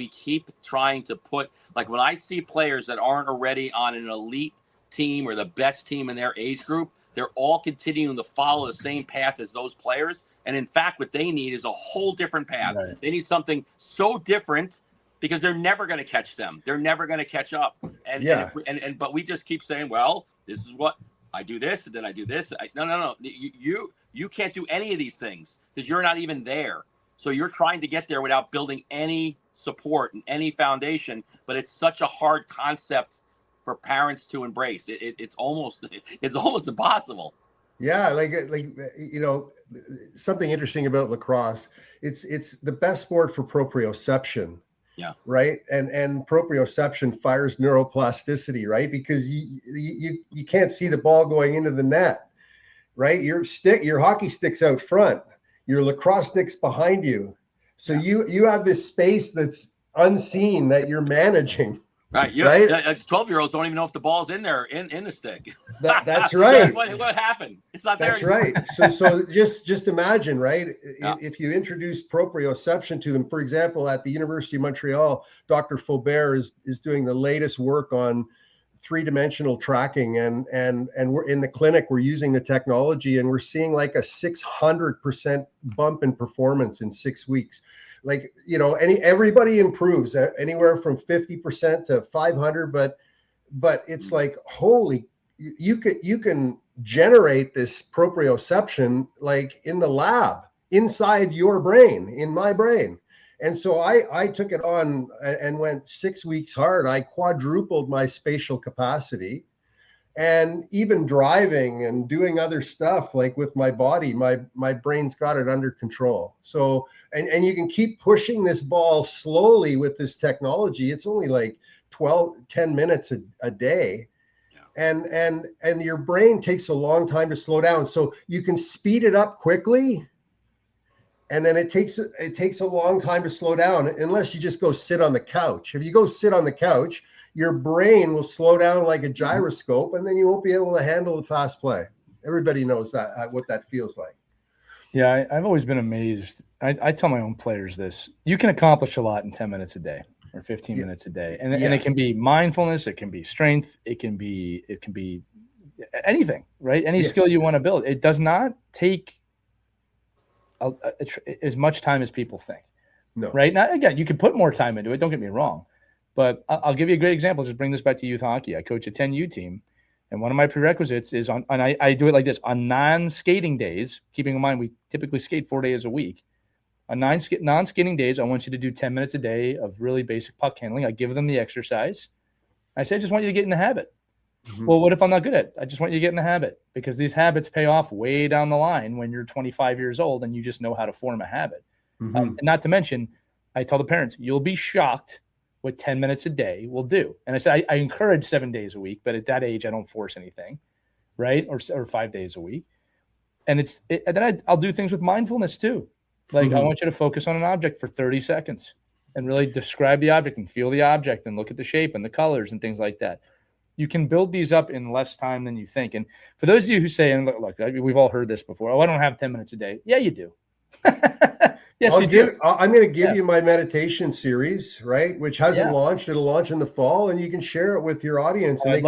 keep trying to put, like, when I see players that aren't already on an elite team or the best team in their age group, they're all continuing to follow the same path as those players. And in fact, what they need is a whole different path. Right. They need something so different because they're never going to catch them. They're never going to catch up. But we just keep saying, well, this is what I do this, and then I do this. No. You can't do any of these things because you're not even there. So you're trying to get there without building any support and any foundation, but it's such a hard concept for parents to embrace. It's almost impossible. Yeah, like something interesting about lacrosse. It's the best sport for proprioception. Yeah. Right. And proprioception fires neuroplasticity, right? Because you can't see the ball going into the net, right? Your hockey stick's out front, your lacrosse stick's behind you. So you have this space that's unseen that you're managing. Right. Right. 12-year-olds don't even know if the ball's in there in the stick. That's right. What happened? It's not there. That's right. So just imagine, right? Yeah. If you introduce proprioception to them, for example, at the University of Montreal, Dr. Faubert is doing the latest work on three-dimensional tracking, and we're in the clinic, we're using the technology, and we're seeing like a 600% bump in performance in 6 weeks. Like, everybody improves anywhere from 50% to 500, but it's like, holy, you can generate this proprioception like in the lab, inside your brain, in my brain. And so I took it on and went 6 weeks hard. I quadrupled my spatial capacity, and even driving and doing other stuff like with my body, my brain's got it under control. So, and you can keep pushing this ball slowly with this technology. It's only like 10 minutes a day. And your brain takes a long time to slow down. So you can speed it up quickly, and then it takes a long time to slow down, unless you just go sit on the couch. If you go sit on the couch, your brain will slow down like a gyroscope, and then you won't be able to handle the fast play. Everybody knows that, what that feels like. Yeah, I've always been amazed. I tell my own players this: you can accomplish a lot in 10 minutes a day or 15 minutes a day, and it can be mindfulness, it can be strength, it can be anything, right? Any skill you want to build. It does not take as much time as people think. No. Right? Now, again, you can put more time into it. Don't get me wrong. But I'll give you a great example. Just bring this back to youth hockey. I coach a 10U team, and one of my prerequisites is and I do it like this: on non-skating days, keeping in mind we typically skate 4 days a week. On non-skating days, I want you to do 10 minutes a day of really basic puck handling. I give them the exercise. I say, I just want you to get in the habit. Mm-hmm. Well, what if I'm not good at it? I just want you to get in the habit, because these habits pay off way down the line when you're 25 years old and you just know how to form a habit. Mm-hmm. And not to mention, I tell the parents, you'll be shocked what 10 minutes a day will do. And I said, I encourage 7 days a week, but at that age, I don't force anything, right? Or 5 days a week. And then I'll do things with mindfulness too. Like, I want you to focus on an object for 30 seconds and really describe the object and feel the object and look at the shape and the colors and things like that. You can build these up in less time than you think. And for those of you who say, and look, we've all heard this before, oh, I don't have 10 minutes a day. Yeah, you do. Yes, I'm going to give you my meditation series, right? Which hasn't launched. It'll launch in the fall, and you can share it with your audience, and they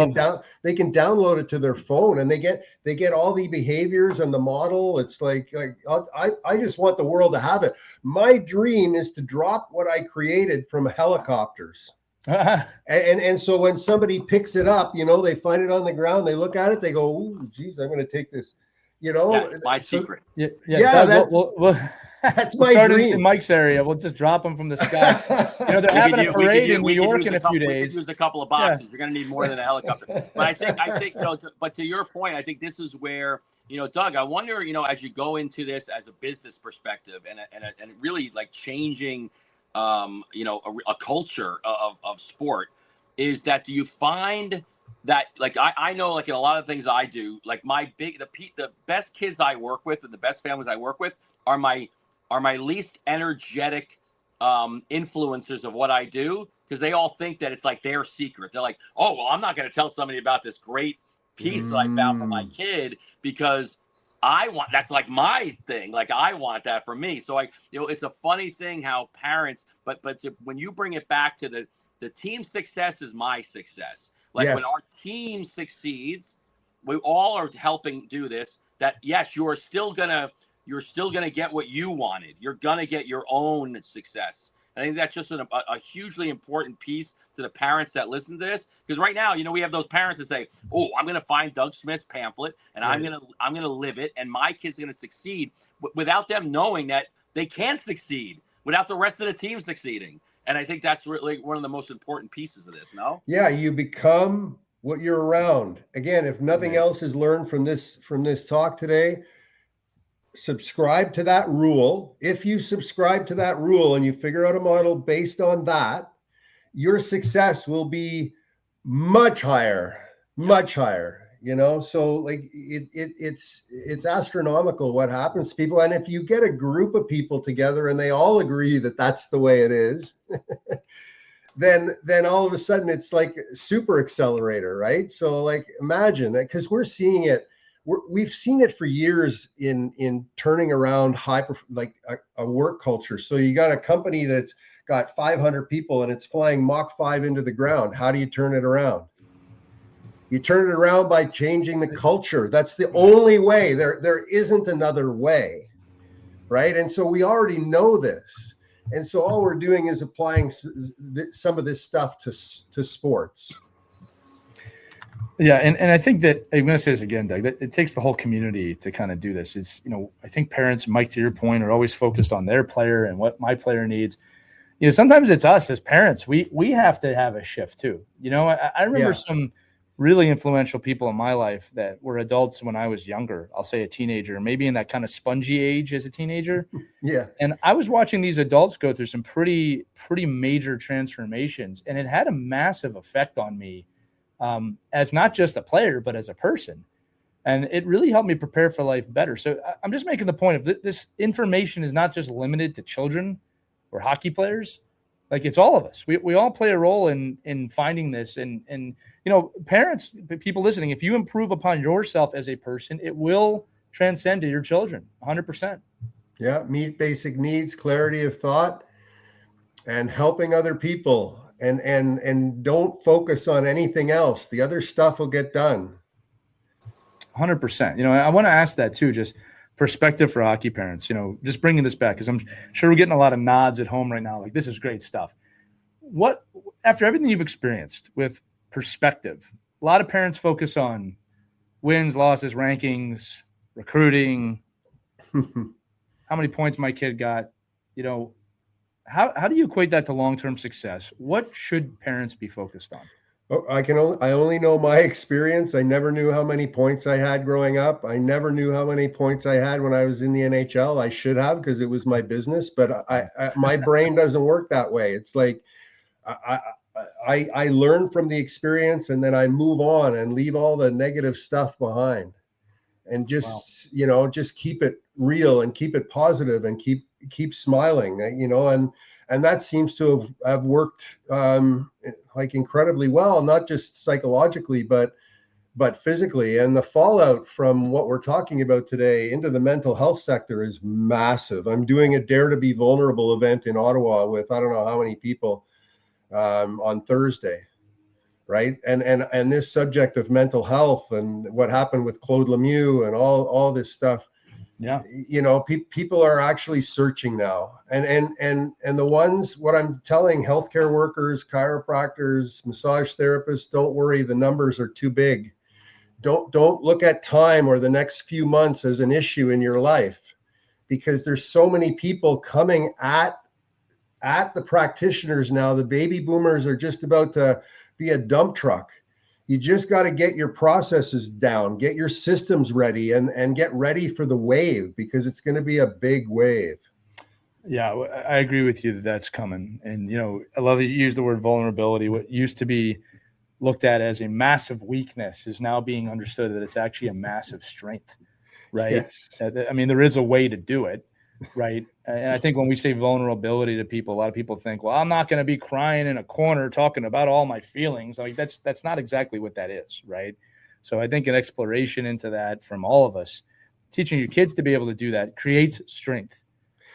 can download it to their phone, and they get all the behaviors and the model. It's like I just want the world to have it. My dream is to drop what I created from helicopters. And so when somebody picks it up, they find it on the ground, they look at it, they go, "Ooh, geez, I'm going to take this." My secret. That's my dream. In Mike's area, we'll just drop them from the sky. They're having a parade in New York in a few days. We could use a couple of boxes. You're going to need more than a helicopter. But I think, but to your point, I think this is where, Doug, I wonder, as you go into this as a business perspective and really like changing, a culture of sport, is that do you find that, like, I know, like, in a lot of things I do, like the best kids I work with and the best families I work with are my least energetic influencers of what I do, because they all think that it's like their secret. They're like, oh, well, I'm not going to tell somebody about this great piece that I found for my kid, because that's like my thing. Like, I want that for me. So it's a funny thing how parents, but when you bring it back to the team success is my success. Like, when our team succeeds, we all are helping do this, that yes, you're still gonna get what you wanted. You're gonna get your own success. I think that's just a hugely important piece to the parents that listen to this, because right now, we have those parents that say, "Oh, I'm gonna find Doug Smith's pamphlet and I'm gonna live it, and my kid's gonna succeed," without them knowing that they can succeed without the rest of the team succeeding. And I think that's really one of the most important pieces of this. No? Yeah, you become what you're around. Again, if nothing else is learned from this talk today, subscribe to that rule, if you subscribe to that rule and you figure out a model based on that, your success will be much higher, much higher, you know? So like it's astronomical what happens to people. And if you get a group of people together and they all agree that that's the way it is, then all of a sudden it's like super accelerator, right? So like imagine that, because we're seeing it. We've seen it for years in turning around a work culture. So you got a company that's got 500 people and it's flying Mach 5 into the ground. How do you turn it around? You turn it around by changing the culture. That's the only way. There isn't another way, right? And so we already know this. And so all we're doing is applying some of this stuff to sports. Yeah, and I think that I'm going to say this again, Doug, that it takes the whole community to kind of do this. It's, you know, I think parents, Mike, to your point, are always focused on their player and what my player needs. You know, sometimes it's us as parents. We have to have a shift too. You know, I remember some really influential people in my life that were adults when I was younger. I'll say a teenager, maybe in that kind of spongy age as a teenager. Yeah. And I was watching these adults go through some pretty major transformations, and it had a massive effect on me. As not just a player, but as a person. And it really helped me prepare for life better. So I'm just making the point of this information is not just limited to children or hockey players. Like, it's all of us. We all play a role in finding this. And, you know, parents, people listening, if you improve upon yourself as a person, it will transcend to your children 100%. Yeah. Meet basic needs, clarity of thought, and helping other people. And don't focus on anything else. The other stuff will get done. 100%. You know, I want to ask that too, just perspective for hockey parents, you know, just bringing this back, because I'm sure we're getting a lot of nods at home right now. Like, this is great stuff. What, after everything you've experienced with perspective, a lot of parents focus on wins, losses, rankings, recruiting, how many points my kid got, you know. How do you equate that to long-term success? What should parents be focused on? Oh, I only know my experience. I never knew how many points I had growing up. I never knew how many points I had when I was in the NHL. I should have, because it was my business, but my brain doesn't work that way. It's like I learn from the experience, and then I move on and leave all the negative stuff behind, and just, you know, just keep it real and keep it positive and keep smiling, you know, and that seems to have worked like incredibly well, not just psychologically, but physically. And the fallout from what we're talking about today into the mental health sector is massive. I'm doing a Dare to Be Vulnerable event in Ottawa with I don't know how many people on Thursday. Right. And this subject of mental health and what happened with Claude Lemieux and all this stuff. Yeah. You know, people are actually searching now. And the ones, what I'm telling healthcare workers, chiropractors, massage therapists, don't worry, the numbers are too big. Don't look at time or the next few months as an issue in your life, because there's so many people coming at the practitioners now. The baby boomers are just about to be a dump truck. You just got to get your processes down, get your systems ready, and get ready for the wave, because it's going to be a big wave. Yeah, I agree with you that that's coming. And, you know, I love that you use the word vulnerability. What used to be looked at as a massive weakness is now being understood that it's actually a massive strength, right? Yes. I mean, there is a way to do it, right? And I think when we say vulnerability to people, a lot of people think, well, I'm not going to be crying in a corner talking about all my feelings. Like, that's not exactly what that is, right? So I think an exploration into that from all of us, teaching your kids to be able to do that, creates strength,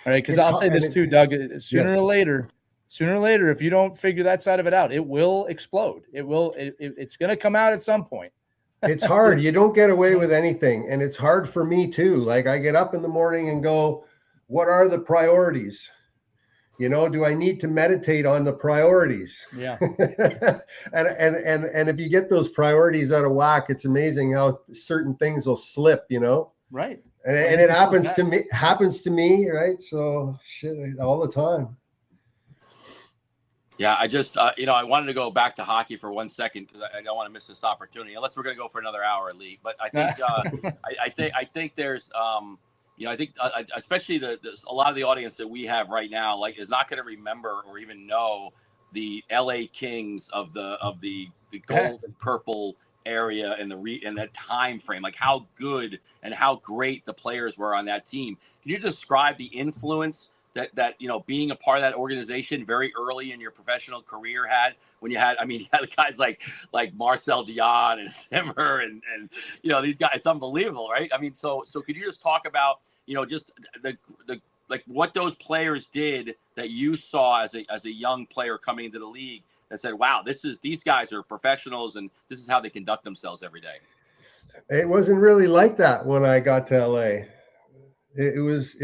all right? Because I'll say this too, Doug, sooner or later, if you don't figure that side of it out, it will explode. It's going to come out at some point. It's hard. You don't get away with anything. And it's hard for me too. Like, I get up in the morning and go, what are the priorities? You know, do I need to meditate on the priorities? Yeah. and if you get those priorities out of whack, it's amazing how certain things will slip, you know? Right. And it happens to me, right? So shit, all the time. Yeah, I just, I wanted to go back to hockey for 1 second, because I don't want to miss this opportunity, unless we're going to go for another hour, Lee. But I think, I think there's, I think especially a lot of the audience that we have right now, like, is not going to remember or even know the LA Kings of the gold and purple area and that time frame, like how good and how great the players were on that team. Can you describe the influence that being a part of that organization very early in your professional career had, when you had guys like Marcel Dion and Zimmer and these guys, unbelievable, right? I mean, so could you just talk about just the like what those players did that you saw as a young player coming into the league that said, wow, these guys are professionals and this is how they conduct themselves every day? It wasn't really like that when I got to LA. It was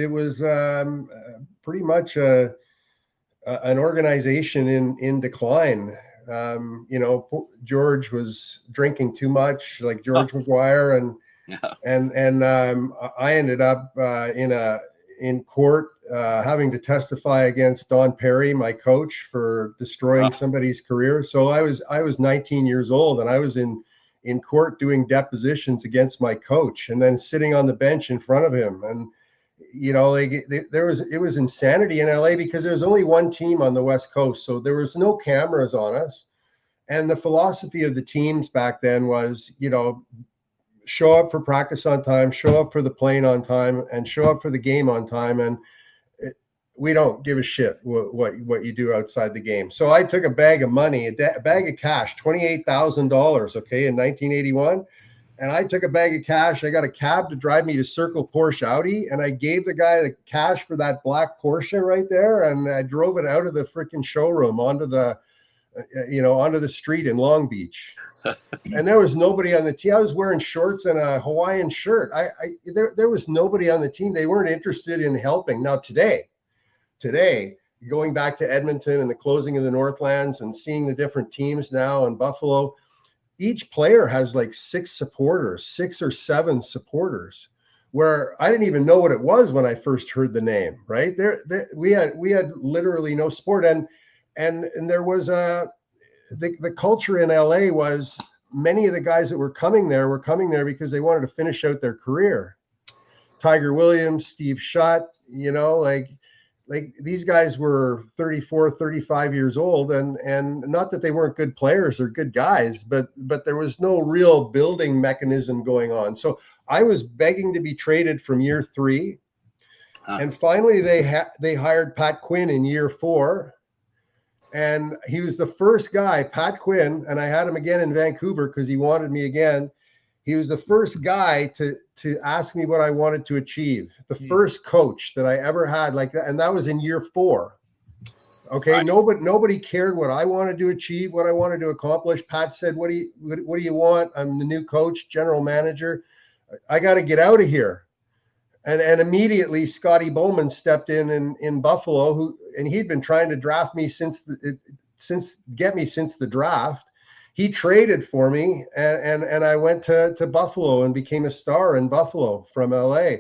pretty much an organization in decline. George was drinking too much, like George McGuire, and I ended up in court having to testify against Don Perry, my coach, for destroying somebody's career. So I was 19 years old, and I was in court doing depositions against my coach, and then sitting on the bench in front of him. And it was insanity in LA because there was only one team on the West Coast, so there was no cameras on us. And the philosophy of the teams back then was, show up for practice on time, show up for the plane on time, and show up for the game on time. And we don't give a shit what you do outside the game. So I took a bag of money, a bag of cash, $28,000, in 1981. And I took a bag of cash. I got a cab to drive me to Circle Porsche Audi, and I gave the guy the cash for that black Porsche right there, and I drove it out of the freaking showroom onto the street in Long Beach. And there was nobody on the team. I was wearing shorts and a Hawaiian shirt. There was nobody on the team. They weren't interested in helping. Now today, going back to Edmonton and the closing of the Northlands and seeing the different teams now in Buffalo, each player has like 6 or 7 supporters, where I didn't even know what it was when I first heard the name, right? We had literally no support. And there was the culture in LA was, many of the guys that were coming there because they wanted to finish out their career. Tiger Williams, Steve Shutt, like these guys were 34, 35 years old, and not that they weren't good players or good guys, but there was no real building mechanism going on. So I was begging to be traded from year 3. And finally they hired Pat Quinn in year 4. And he was the first guy, Pat Quinn, and I had him again in Vancouver because he wanted me again. He was the first guy to ask me what I wanted to achieve. The first coach that I ever had like that, and that was in year 4. Okay, right. Nobody cared what I wanted to achieve, what I wanted to accomplish. Pat said, "What do you want? I'm the new coach, general manager. I got to get out of here." And immediately Scotty Bowman stepped in Buffalo, and he'd been trying to draft me since the draft. He traded for me, and I went to Buffalo and became a star in Buffalo from LA.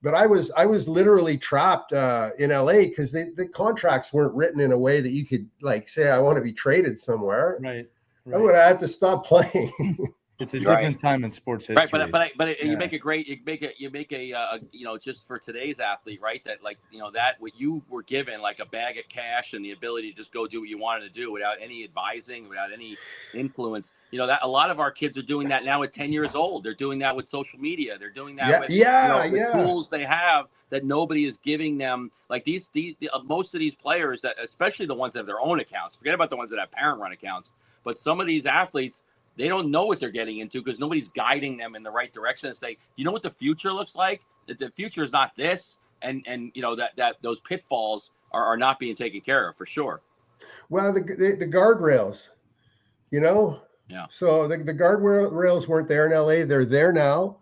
But I was literally trapped in LA because the contracts weren't written in a way that you could like say I want to be traded somewhere. Right. I would have had to stop playing. It's a different time in sports history. Right, but you make a just for today's athlete, right? That that what you were given, like a bag of cash and the ability to just go do what you wanted to do without any advising, without any influence. That a lot of our kids are doing that now at 10 years old. They're doing that with social media. They're doing that with the tools they have that nobody is giving them. Like most of these players, that especially the ones that have their own accounts. Forget about the ones that have parent-run accounts. But some of these athletes, they don't know what they're getting into because nobody's guiding them in the right direction and say, you know what the future looks like? That the future is not this. And that those pitfalls are not being taken care of for sure. Well, the guardrails, Yeah. So the guardrails weren't there in LA. They're there now.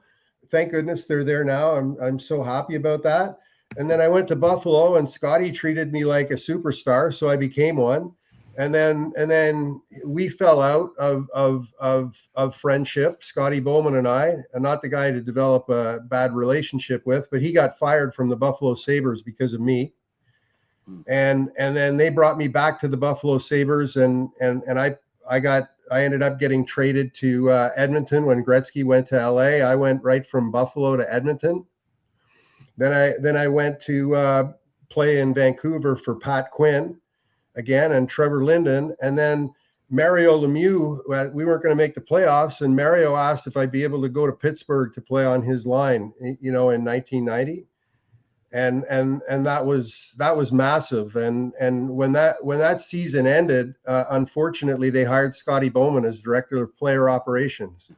Thank goodness they're there now. I'm so happy about that. And then I went to Buffalo, and Scotty treated me like a superstar, so I became one. And then we fell out of friendship, Scotty Bowman and I, and not the guy to develop a bad relationship with, but he got fired from the Buffalo Sabres because of me. And then they brought me back to the Buffalo Sabres, and I ended up getting traded to Edmonton when Gretzky went to LA. I went right from Buffalo to Edmonton. Then I went to play in Vancouver for Pat Quinn again and Trevor Linden. And then Mario Lemieux, we weren't going to make the playoffs. And Mario asked if I'd be able to go to Pittsburgh to play on his line, in 1990. And that was massive. And when that season ended, unfortunately, they hired Scotty Bowman as director of player operations,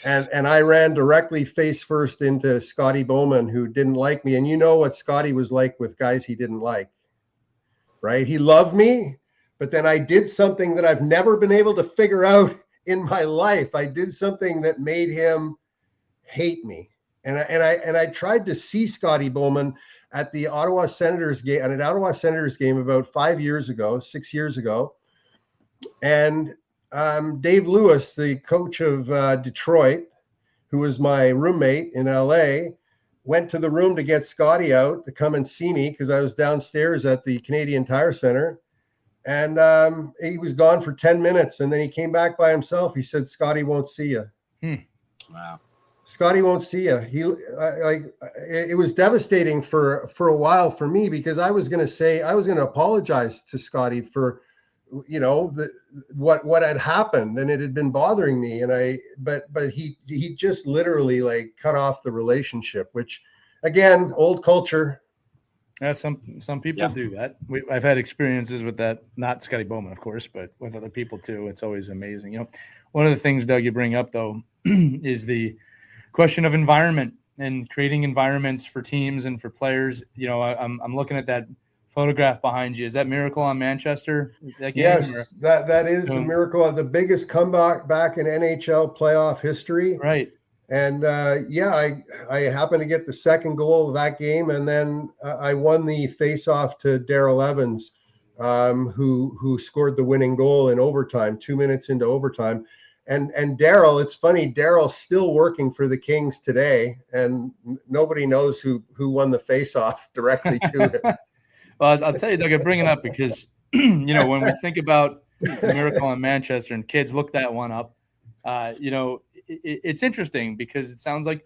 and I ran directly face first into Scotty Bowman, who didn't like me. And you know what Scotty was like with guys he didn't like, right? He loved me, but then I did something that I've never been able to figure out in my life. I did something that made him hate me. And I tried to see Scotty Bowman at the Ottawa Senators game, at an Ottawa Senators game about 6 years ago. And Dave Lewis, the coach of Detroit, who was my roommate in LA, went to the room to get Scotty out to come and see me because I was downstairs at the Canadian Tire Center. And he was gone for 10 minutes. And then he came back by himself. He said, "Scotty won't see you." Wow. Scotty won't see you. It was devastating for a while for me because I was going to apologize to Scotty for, what had happened, and it had been bothering me. But he just literally cut off the relationship, which again, old culture. Yeah, some people do that. I've had experiences with that, not Scotty Bowman, of course, but with other people too. It's always amazing. One of the things, Doug, you bring up though, is the question of environment and creating environments for teams and for players. I'm looking at that photograph behind you. Is that Miracle on Manchester? That game, yes, that is the Miracle of the biggest comeback back in NHL playoff history. Right. And I happened to get the second goal of that game, and then I won the face-off to Darrell Evans, who scored the winning goal in overtime, 2 minutes into overtime. And Darrell, it's funny, Darrell's still working for the Kings today, and nobody knows who won the face-off directly to it. Well, I'll tell you, Doug, I bring it up because, when we think about the Miracle on Manchester and kids look that one up, it's interesting because it sounds like,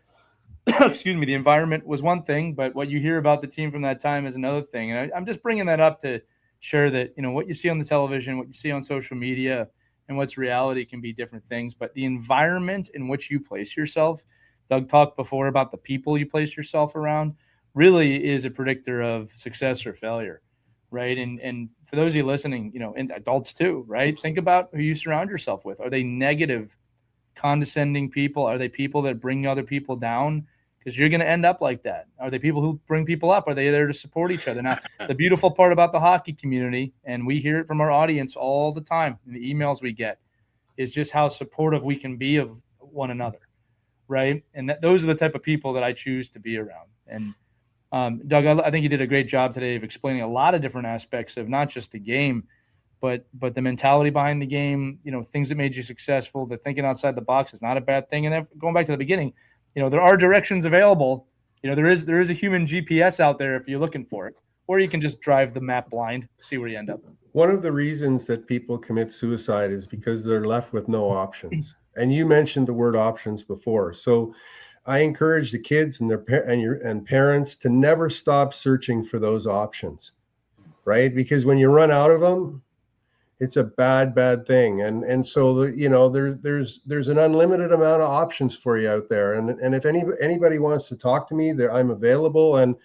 excuse me, the environment was one thing, but what you hear about the team from that time is another thing. And I'm just bringing that up to share that, what you see on the television, what you see on social media, and what's reality can be different things. But the environment in which you place yourself, Doug talked before about the people you place yourself around, really is a predictor of success or failure, right? And for those of you listening, and adults too, right? Think about who you surround yourself with. Are they negative, condescending people? Are they people that bring other people down? Because you're going to end up like that. Are they people who bring people up? Are they there to support each other? Now, the beautiful part about the hockey community, and we hear it from our audience all the time in the emails we get, is just how supportive we can be of one another, right? And those are the type of people that I choose to be around. And Doug, I think you did a great job today of explaining a lot of different aspects of not just the game, but the mentality behind the game, things that made you successful, that thinking outside the box is not a bad thing. And then going back to the beginning, there are directions available. There is a human GPS out there if you're looking for it, or you can just drive the map blind, see where you end up. One of the reasons that people commit suicide is because they're left with no options. And you mentioned the word options before. So I encourage the kids and parents to never stop searching for those options, right? Because when you run out of them, it's a bad thing. And so, there's an unlimited amount of options for you out there. And if anybody wants to talk to me, I'm available. And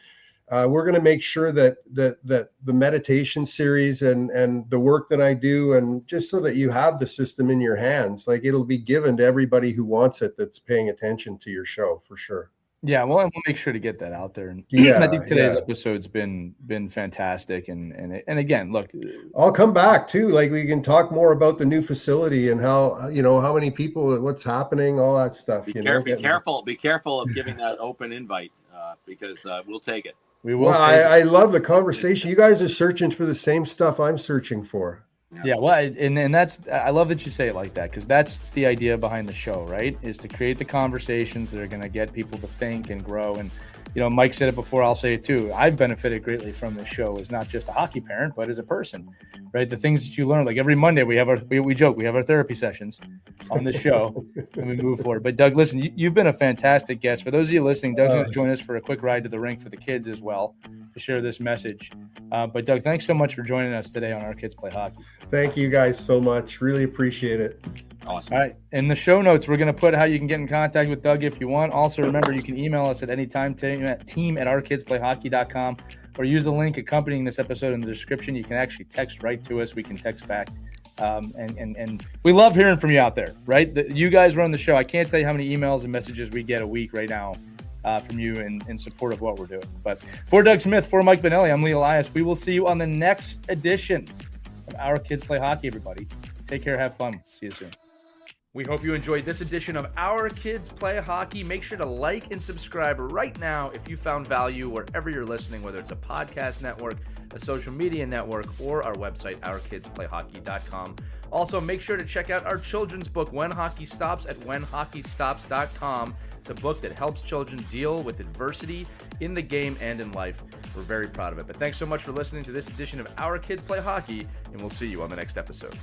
we're going to make sure that the meditation series and the work that I do, and just so that you have the system in your hands, it'll be given to everybody who wants it, that's paying attention to your show, for sure. Yeah, well, we'll make sure to get that out there. And I think today's episode's been fantastic. And again, look, I'll come back too. We can talk more about the new facility and how many people, what's happening, all that stuff. Be careful of giving that open invite because we'll take it. We will. Well, I love the conversation. You guys are searching for the same stuff I'm searching for. Yeah, well, and that's, I love that you say it like that, because that's the idea behind the show, right? Is to create the conversations that are going to get people to think and grow. And Mike said it before, I'll say it too. I've benefited greatly from this show as not just a hockey parent, but as a person, right? The things that you learn, like every Monday we joke, we have our therapy sessions on the show and we move forward. But Doug, listen, you've been a fantastic guest. For those of you listening, Doug's going to join us for a quick ride to the rink for the kids as well to share this message. But Doug, thanks so much for joining us today on Our Kids Play Hockey. Thank you guys so much. Really appreciate it. Awesome. All right. In the show notes, we're going to put how you can get in contact with Doug if you want. Also, remember, you can email us at any time, team@ourkidsplayhockey.com, or use the link accompanying this episode in the description. You can actually text right to us. We can text back. And we love hearing from you out there, right? You guys run the show. I can't tell you how many emails and messages we get a week right now from you in support of what we're doing. But for Doug Smith, for Mike Bonelli, I'm Lee Elias. We will see you on the next edition of Our Kids Play Hockey, everybody. Take care. Have fun. See you soon. We hope you enjoyed this edition of Our Kids Play Hockey. Make sure to like and subscribe right now if you found value wherever you're listening, whether it's a podcast network, a social media network, or our website, ourkidsplayhockey.com. Also, make sure to check out our children's book, When Hockey Stops, at whenhockeystops.com. It's a book that helps children deal with adversity in the game and in life. We're very proud of it. But thanks so much for listening to this edition of Our Kids Play Hockey, and we'll see you on the next episode.